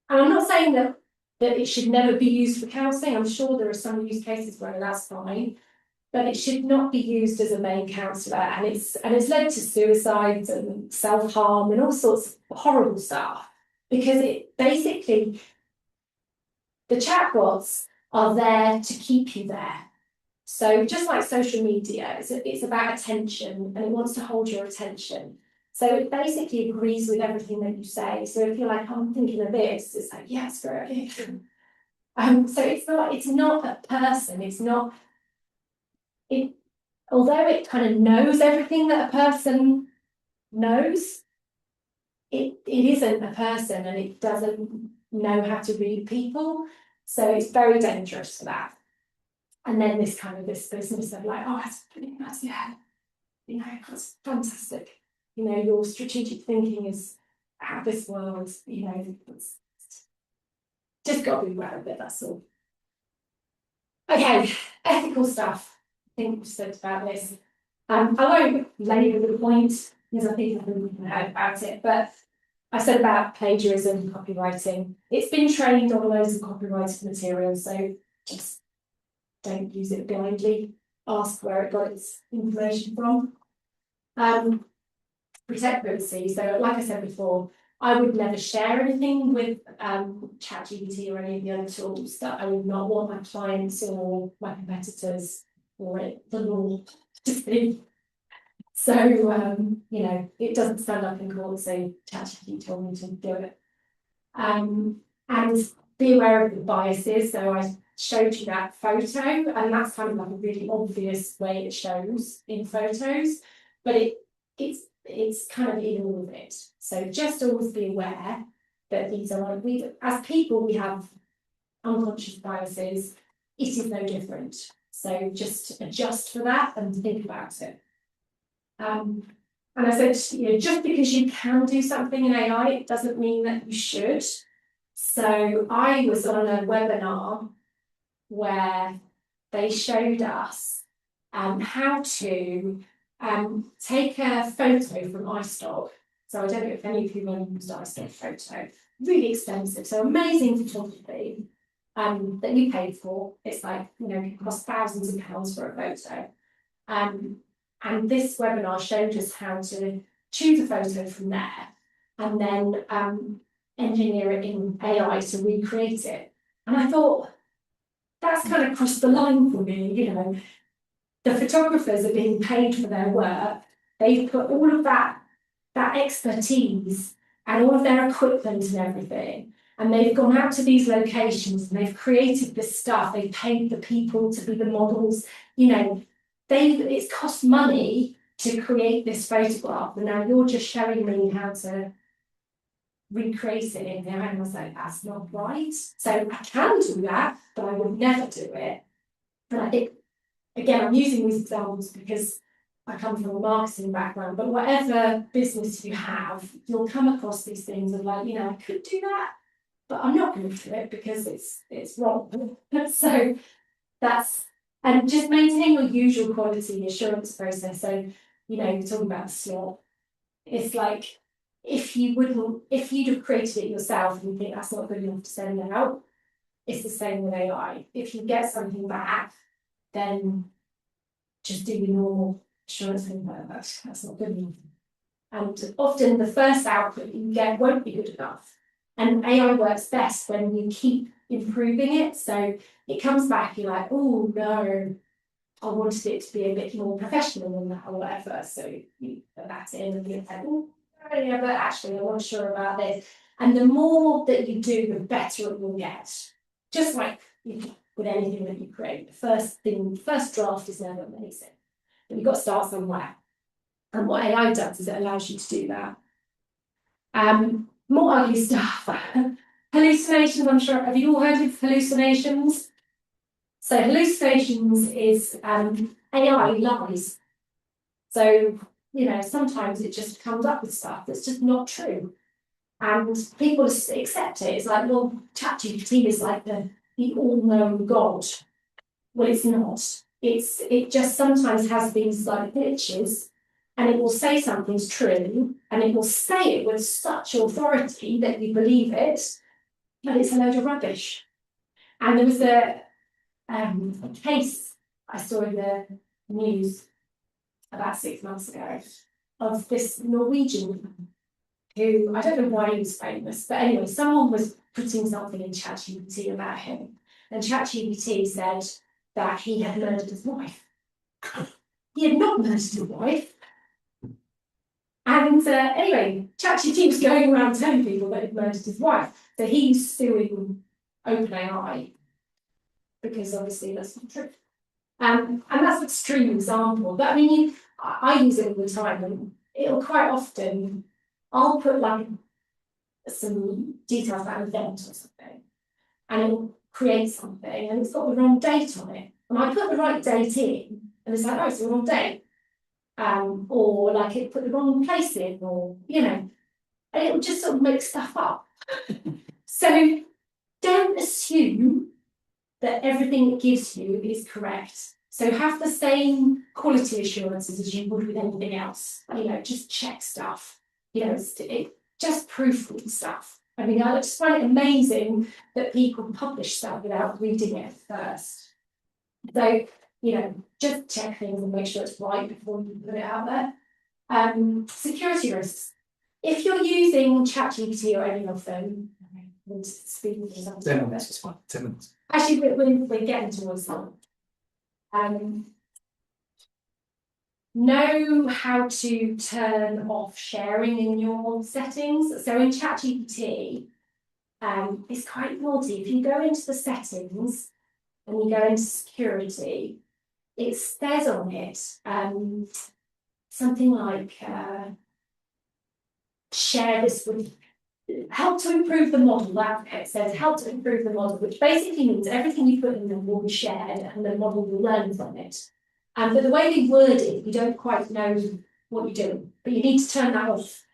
I'm not saying that it should never be used for counselling. I'm sure there are some use cases where that's fine, but it should not be used as a main counsellor. And it's led to suicides and self-harm and all sorts of horrible stuff, because it basically, the chatbots are there to keep you there. So just like social media, it's about attention, and it wants to hold your attention. So it basically agrees with everything that you say. So if you're like, I'm thinking of this, it's like, yes, great. So it's not a person, it's not, it, although it kind of knows everything that a person knows, it isn't a person and it doesn't know how to read people. So it's very dangerous for that. And then this business of like, oh, that's pretty nice, yeah, you know, that's fantastic. You know, your strategic thinking is out of this world, you know, it's just got to be aware of it, that's all. Okay, ethical stuff. I think we've said about this. I won't labour the point because I think I've heard about it, but I said about plagiarism and copywriting. It's been trained on loads of copyrighted material, so just don't use it blindly. Ask where it got its information from. Protect privacy. So, like I said before, I would never share anything with ChatGPT or any of the other tools that I would not want my clients or my competitors or the law to see. So, you know, it doesn't stand up in court and say ChatGPT told me to do it. And be aware of the biases. So I showed you that photo, and that's kind of like a really obvious way it shows in photos, but it's kind of in all of it. So just always be aware that these are like, we as people, we have unconscious biases. It is no different. So just adjust for that and think about it. And I said, you know, just because you can do something in AI, it doesn't mean that you should. So I was on a webinar where they showed us how to take a photo from iStock. So I don't know if any of you have used iStock photo. Really expensive, so amazing photography that you paid for. It's like, you know, it costs thousands of pounds for a photo. And this webinar showed us how to choose a photo from there and then engineer it in AI to recreate it. And I thought, that's kind of crossed the line for me, you know. The photographers are being paid for their work. They've put all of that expertise and all of their equipment and everything. And they've gone out to these locations and they've created this stuff. They've paid the people to be the models, you know. It's cost money to create this photograph, and now you're just showing me how to recreate it in there. And I was like, that's not right. So I can do that, but I would never do it. And I think, again, I'm using these examples because I come from a marketing background, but whatever business you have, you'll come across these things of like, you know, I could do that, but I'm not going to do it because it's wrong. So that's. And just maintain your usual quality assurance process. So, you know, you're talking about the slot. It's like, if you'd have created it yourself and you think that's not good enough to send out, it's the same with AI. If you get something back, then just do your normal assurance thing, that's not good enough. And often the first output you get won't be good enough. And AI works best when you keep improving it. So it comes back, you're like, oh no, I wanted it to be a bit more professional than that or whatever. So you put that in and you're like, oh, yeah, but actually I'm not sure about this. And the more that you do, the better it will get. Just like with anything that you create. The first draft is never amazing. But you've got to start somewhere. And what AI does is it allows you to do that. More ugly stuff. Hallucinations, I'm sure, have you all heard of hallucinations? So hallucinations is AI lies. So, you know, sometimes it just comes up with stuff that's just not true. And people accept it. It's like, well, ChatGPT is like the all-knowing God. Well, it's not. It just sometimes has these like glitches, and it will say something's true, and it will say it with such authority that you believe it, but it's a load of rubbish. And there was a case I saw in the news about 6 months ago of this Norwegian who, I don't know why he was famous, but anyway, someone was putting something in ChatGPT about him, and ChatGPT said that he had murdered his wife. He had not murdered his wife. And anyway, ChatGPT was going around telling people that he'd murdered his wife. So he's suing OpenAI because obviously that's not true. And that's an extreme example, but I mean, I use it all the time, and it'll quite often, I'll put like some details about an event or something, and it'll create something, and it's got the wrong date on it. And I put the right date in, and it's like, oh, it's the wrong date. Or like it put the wrong place in, or, you know, and it will just sort of make stuff up. So don't assume that everything it gives you is correct. So have the same quality assurances as you would with anything else. You know, just check stuff. You know, just proofread stuff. I mean, I just find it amazing that people publish stuff without reading it first. So, you know, just check things and make sure it's right before you put it out there. Security risks. If you're using ChatGPT or any of them, speaking for some 10 minutes, it's fine, 10 minutes. actually, we're getting towards that. Know how to turn off sharing in your settings. So in ChatGPT, it's quite naughty. If you go into the settings and you go into security, it says on it something like share this with, help to improve the model. That it says help to improve the model, which basically means everything you put in them will be shared and the model will learn from it. But the way they word it, you don't quite know what you're doing, but you need to turn that off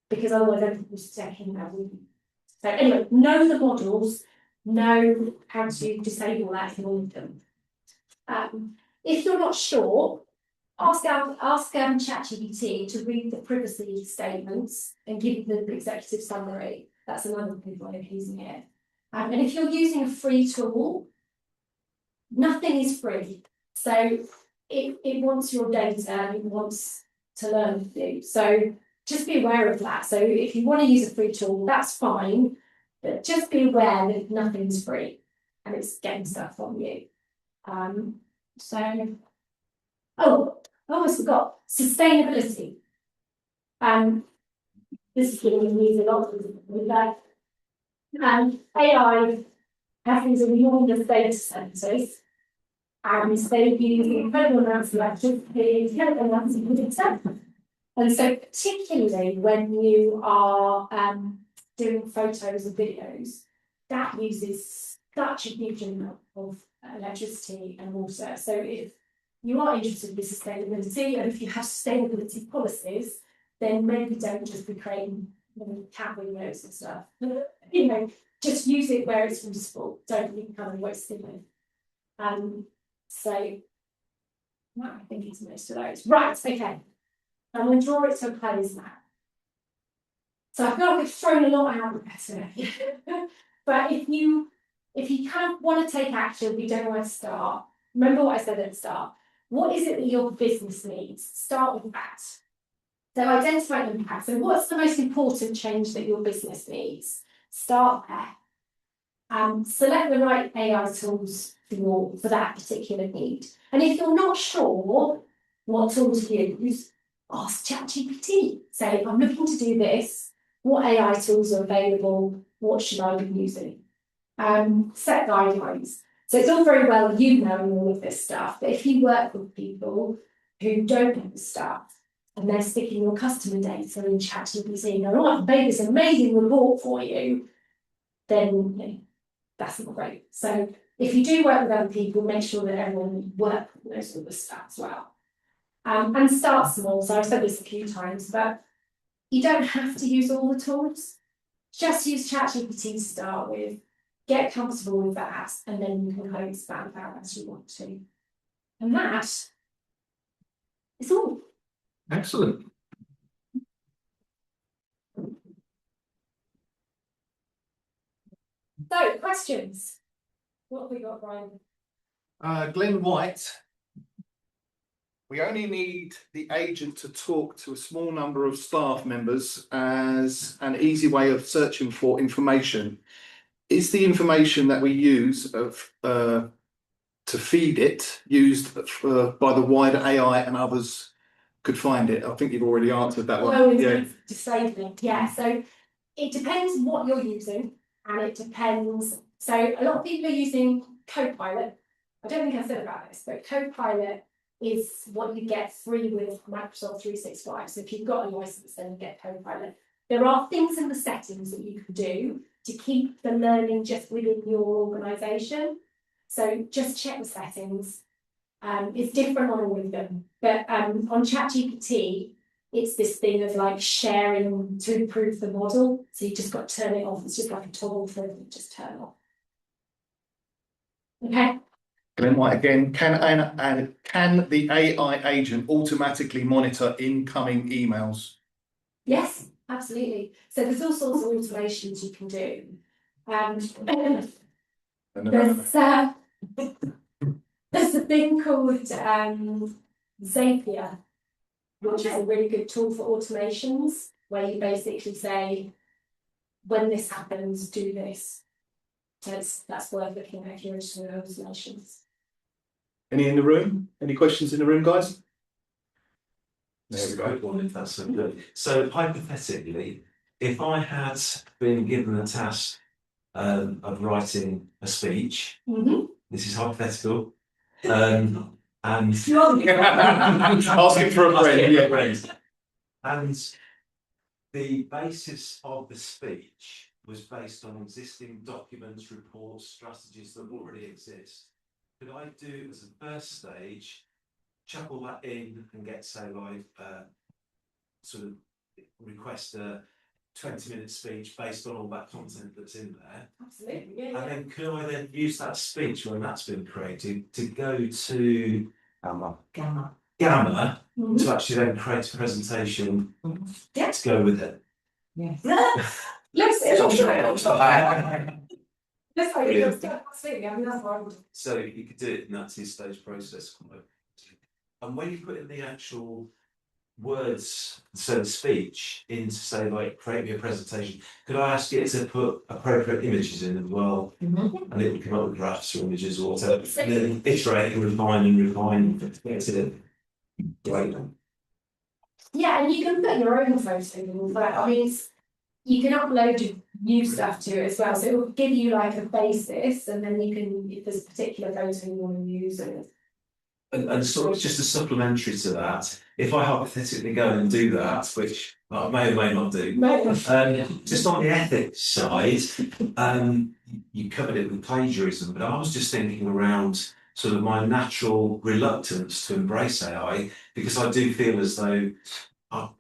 because otherwise everything's checking that. So anyway, know the models, know how to disable that in all of them. If you're not sure, ask ChatGPT to read the privacy statements and give you the executive summary. That's another good way of using it. And if you're using a free tool, nothing is free. So it wants your data and it wants to learn from you. So just be aware of that. So if you want to use a free tool, that's fine, but just be aware that nothing's free and it's getting stuff from you. Oh, I almost forgot sustainability. This is giving me a lot with that. AI has these enormous data centers, and they use incredible amounts of electricity, incredible amounts of data. And so, particularly when you are doing photos and videos, that uses such a huge amount of electricity and water. So if you are interested in sustainability, and if you have sustainability policies, then maybe don't just be creating cat videos and stuff. You know, just use it where it's useful. Don't be kind of wasting it. So well, I think it's most of those. Right, okay. I'm going to draw it to a close now. So I feel like I've thrown a lot out there today. But if you kind of want to take action, but you don't know where to start, remember what I said at the start. What is it that your business needs? Start with that. So identify the impact. So what's the most important change that your business needs? Start there. Select the right AI tools for that particular need. And if you're not sure what tools to use, ask ChatGPT. Say, I'm looking to do this. What AI tools are available? What should I be using? Set guidelines. So it's all very well you knowing all of this stuff, but if you work with people who don't know the stuff and they're sticking your customer data in ChatGPT and going, oh, I've made this amazing report for you, then that's not great. So if you do work with other people, make sure that everyone works with those sort of stuff as well. And start small. So I've said this a few times, but you don't have to use all the tools. Just use ChatGPT to start with. Get comfortable with that, and then you can kind of expand that as you want to. And that is all. Excellent. So, questions? What have we got, Brian? Glenn White. We only need the agent to talk to a small number of staff members as an easy way of searching for information. Is the information that we use to feed it used by the wider AI and others could find it? I think you've already answered that one. Oh, yeah. Disabling. Yeah, so it depends what you're using, and it depends. So a lot of people are using Copilot. I don't think I said about this, but Copilot is what you get free with Microsoft 365. So if you've got a license, then you get Copilot. There are things in the settings that you can do to keep the learning just within your organisation. So just check the settings. It's different on all of them, but on ChatGPT, it's this thing of like sharing to improve the model. So you just got to turn it off. It's just like a toggle thing you just turn off. Okay. Glenn White again, can the AI agent automatically monitor incoming emails? Yes, absolutely. So there's all sorts of automations you can do. There's a thing called Zapier, which is a really good tool for automations, where you basically say, when this happens, do this. So that's worth looking at if you're interested in automations. Any in the room? Any questions in the room, guys? There we go. If that's so good. So hypothetically, if I had been given the task of writing a speech, this is hypothetical, and asking for a friend, yeah. And the basis of the speech was based on existing documents, reports, strategies that already exist. Could I do as a first stage, chuck all that in and get, say, like sort of request a 20-minute speech based on all that content that's in there? Absolutely, yeah. And then can I then use that speech when that's been created to go to Gamma to actually then create a presentation to go with it? Yes. That's how you just absolutely. I mean, that's what I would. So you could do it in that two-stage process. And when you put in the actual words, so the speech, into say like create me a presentation, could I ask it to put appropriate images in as well? And it would come up with graphs or images or whatever. And then iterate and refine. Get it great. Yeah, and you can put your own photo in, but I mean, you can upload new stuff to it as well. So it will give you like a basis, and then you can, if there's a particular photo you want to use, and sort of just a supplementary to that, if I hypothetically go and do that, which I may or may not do, just on the ethics side, you covered it with plagiarism, but I was just thinking around sort of my natural reluctance to embrace AI, because I do feel as though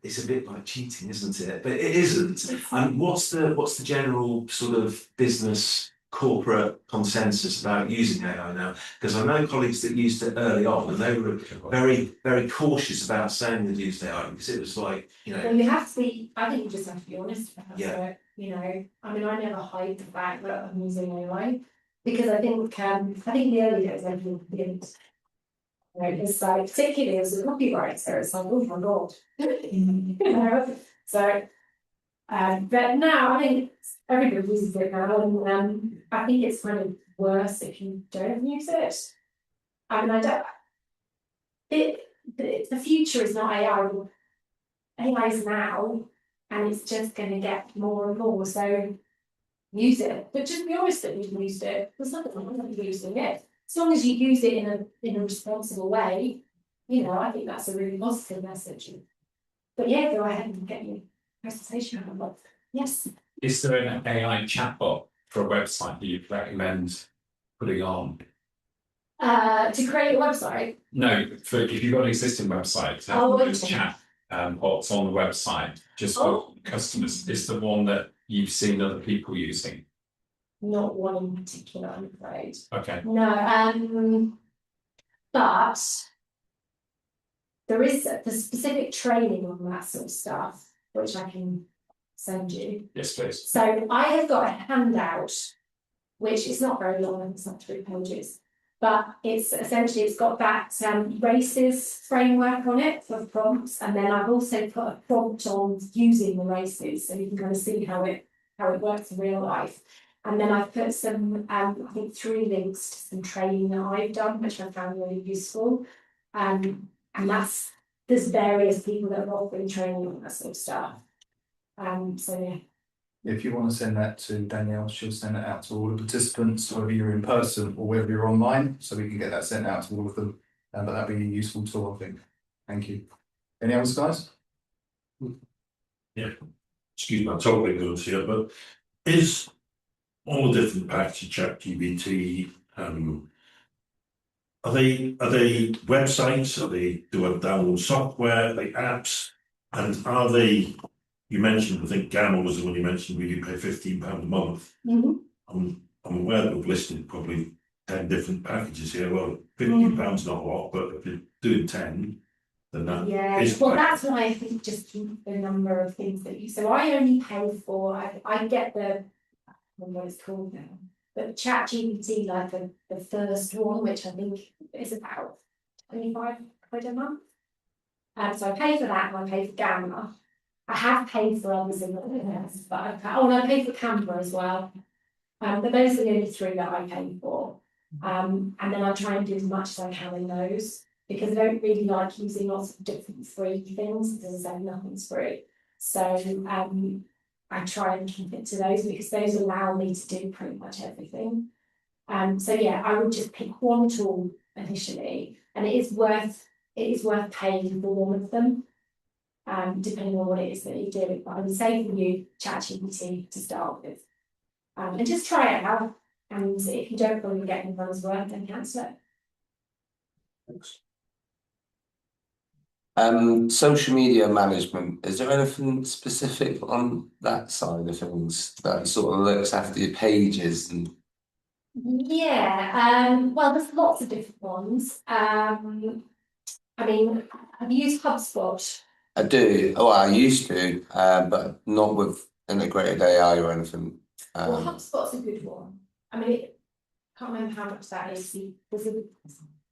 it's a bit like cheating, isn't it? But it isn't. And what's the general sort of business corporate consensus about using AI now? Because I know colleagues that used it early on, and they were very, very cautious about saying they'd used AI, because it was like, Well, you have to be. I think you just have to be honest about it. Yeah. I mean, I never hide the fact that I'm using AI, because I think the early days everything didn't. It's like, particularly as a copywriter, it's like, oh my god, So, but now I think everybody uses it now, and I think it's kind of worse if you don't use it. I mean, I don't. The future is not AI. AI is now, and it's just going to get more and more. So, use it, but just be honest that you've used it. There's nothing wrong with using it. As long as you use it in a responsible way, I think that's a really positive message. But yeah, go ahead and get your presentation on. Yes. Is there an AI chatbot for a website that you'd recommend putting on? To create a website? No, if you've got an existing website, to have those chat bots on the website, just for customers, is the one that you've seen other people using? Not one in particular, I'm afraid. Okay. No, but there is the specific training on that sort of stuff, which I can send you. Yes, please. So I have got a handout, which is not very long, it's not 3 pages, but it's got that races framework on it for prompts, and then I've also put a prompt on using the races, so you can kind of see how it works in real life. And then I've put some, I think 3 links to some training that I've done, which I found really useful. And there's various people that are offering training on that sort of stuff. So yeah, If you want to send that to Danielle, she'll send it out to all the participants, whether you're in person or whether you're online, so we can get that sent out to all of them. But that'd be a useful tool, I think. Thank you. Any others, guys? Excuse my total ignorance here, but is all the different packages, ChatGPT, are they websites? Are they do I download software? Are they apps? And are they? You mentioned, I think Gamma was the one you mentioned, where you pay £15 a month. I'm aware that we've listed probably 10 different packages here. Well, £15 not a lot, but if you're doing 10, then that is well, that's why I think just keep the number of things that you. So I only pay for. I get the. I don't know what it's called now. But ChatGPT, like the first one, which I think is about £25 a month. So I pay for that, and I pay for Gamma. I have paid for others in the past, but I pay for Canva as well. But those are the only three that I pay for. And then I try and do as much as I can in those, because I don't really like using lots of different free things, because I say nothing's free. So I try and keep it to those, because those allow me to do pretty much everything. So yeah, I would just pick one tool initially, and it is worth paying for one of them, depending on what it is that you do. But I would say for you, ChatGPT to start with, and just try it out. And if you don't really get any money's worth, then cancel it. Thanks. Social media management, is there anything specific on that side of things that sort of looks after your pages? And Yeah, well, there's lots of different ones. I mean, I've used HubSpot. I do. Oh, I used to, but not with integrated AI or anything. Well, HubSpot's a good one. I mean, I can't remember how much that is.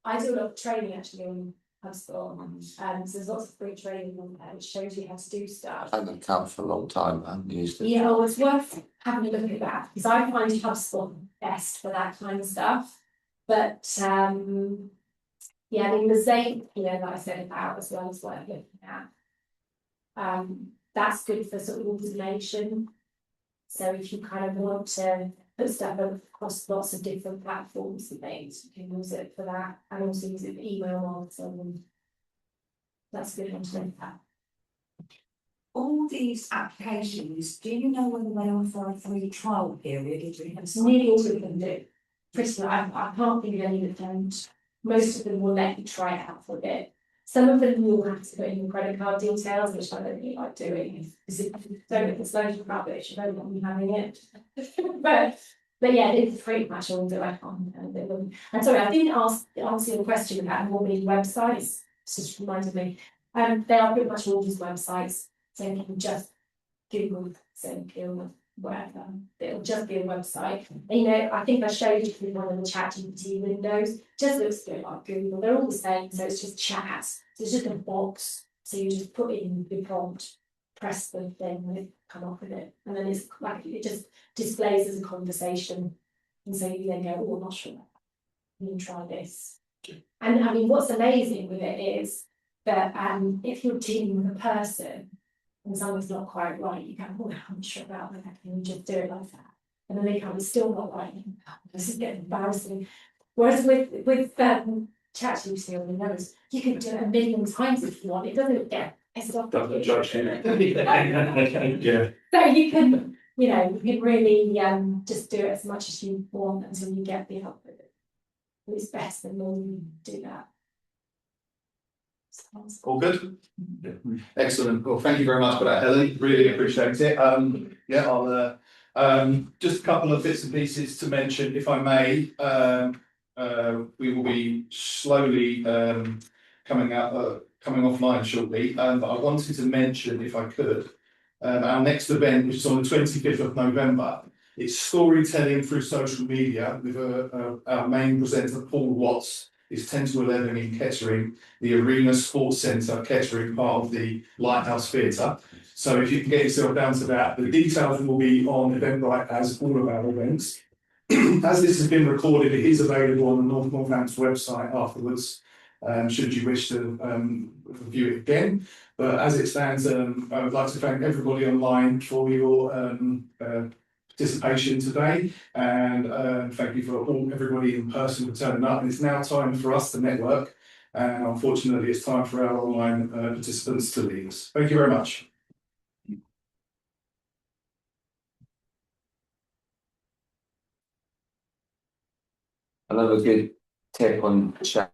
I do a lot of training actually on HubSpot. So there's lots of free training on there which shows you how to do stuff. I've had an account for a long time. I haven't used it. Yeah, well, it's worth having a look at that, because I find HubSpot best for that kind of stuff. But yeah, I mean, the Zape, that I said about as well, is worth looking at. That's good for sort of automation. So if you kind of want to put stuff across lots of different platforms and things, you can use it for that, and also use it for email marketing. That's a good one to look at. All these applications, do you know whether they offer a free trial period? Nearly all of them do. Pretty much, I can't think of any that don't. Most of them will let you try it out for a bit. Some of them you'll have to put in your credit card details, which I don't really like doing. Because if you don't, if it's loads of rubbish, you don't want me having it. but yeah, it's pretty much all do. I can't. And sorry, I didn't answer your question about normally websites. It's just reminded me. They are pretty much all just websites. So you can just Google Zenkill, whatever. It'll just be a website. And, I think I showed you one of the ChatGPT windows. Just looks a bit like Google. They're all the same, so it's just chat. So it's just a box. So you just put in the prompt, press the thing, and it come up with it. And then it's like it just displays as a conversation. And so you then go, oh, I'm not sure. You can try this. And I mean, what's amazing with it is that if you're dealing with a person and something's not quite right, you go, oh, I'm not sure about that. Can you just do it like that? And then they come, it's still not right. Oh, this is getting embarrassing. Whereas with ChatGPT on the nose, you can do it a million times if you want. It doesn't get Doesn't judge you. Yeah. So you can, you can really just do it as much as you want until you get the help with it. It's best than you do that. All good? Excellent. Well, thank you very much for that, Helen. Really appreciate it. Yeah, I'll just a couple of bits and pieces to mention, if I may. We will be slowly coming offline shortly, but I wanted to mention, if I could, our next event, which is on the 25th of November. It's storytelling through social media with our main presenter, Paul Watts. It's 10 to 11 in Kettering, the Arena Sports Centre, Kettering, part of the Lighthouse Theatre. So if you can get yourself down to that, the details will be on Eventbrite, as all of our events. As this has been recorded, it is available on the North Northamptonshire website afterwards. should you wish to review it again. But as it stands, I would like to thank everybody online for your participation today, and thank you for everybody in person for turning up. And it's now time for us to network, and unfortunately it's time for our online participants to leave us. Thank you very much. Another good tip on chat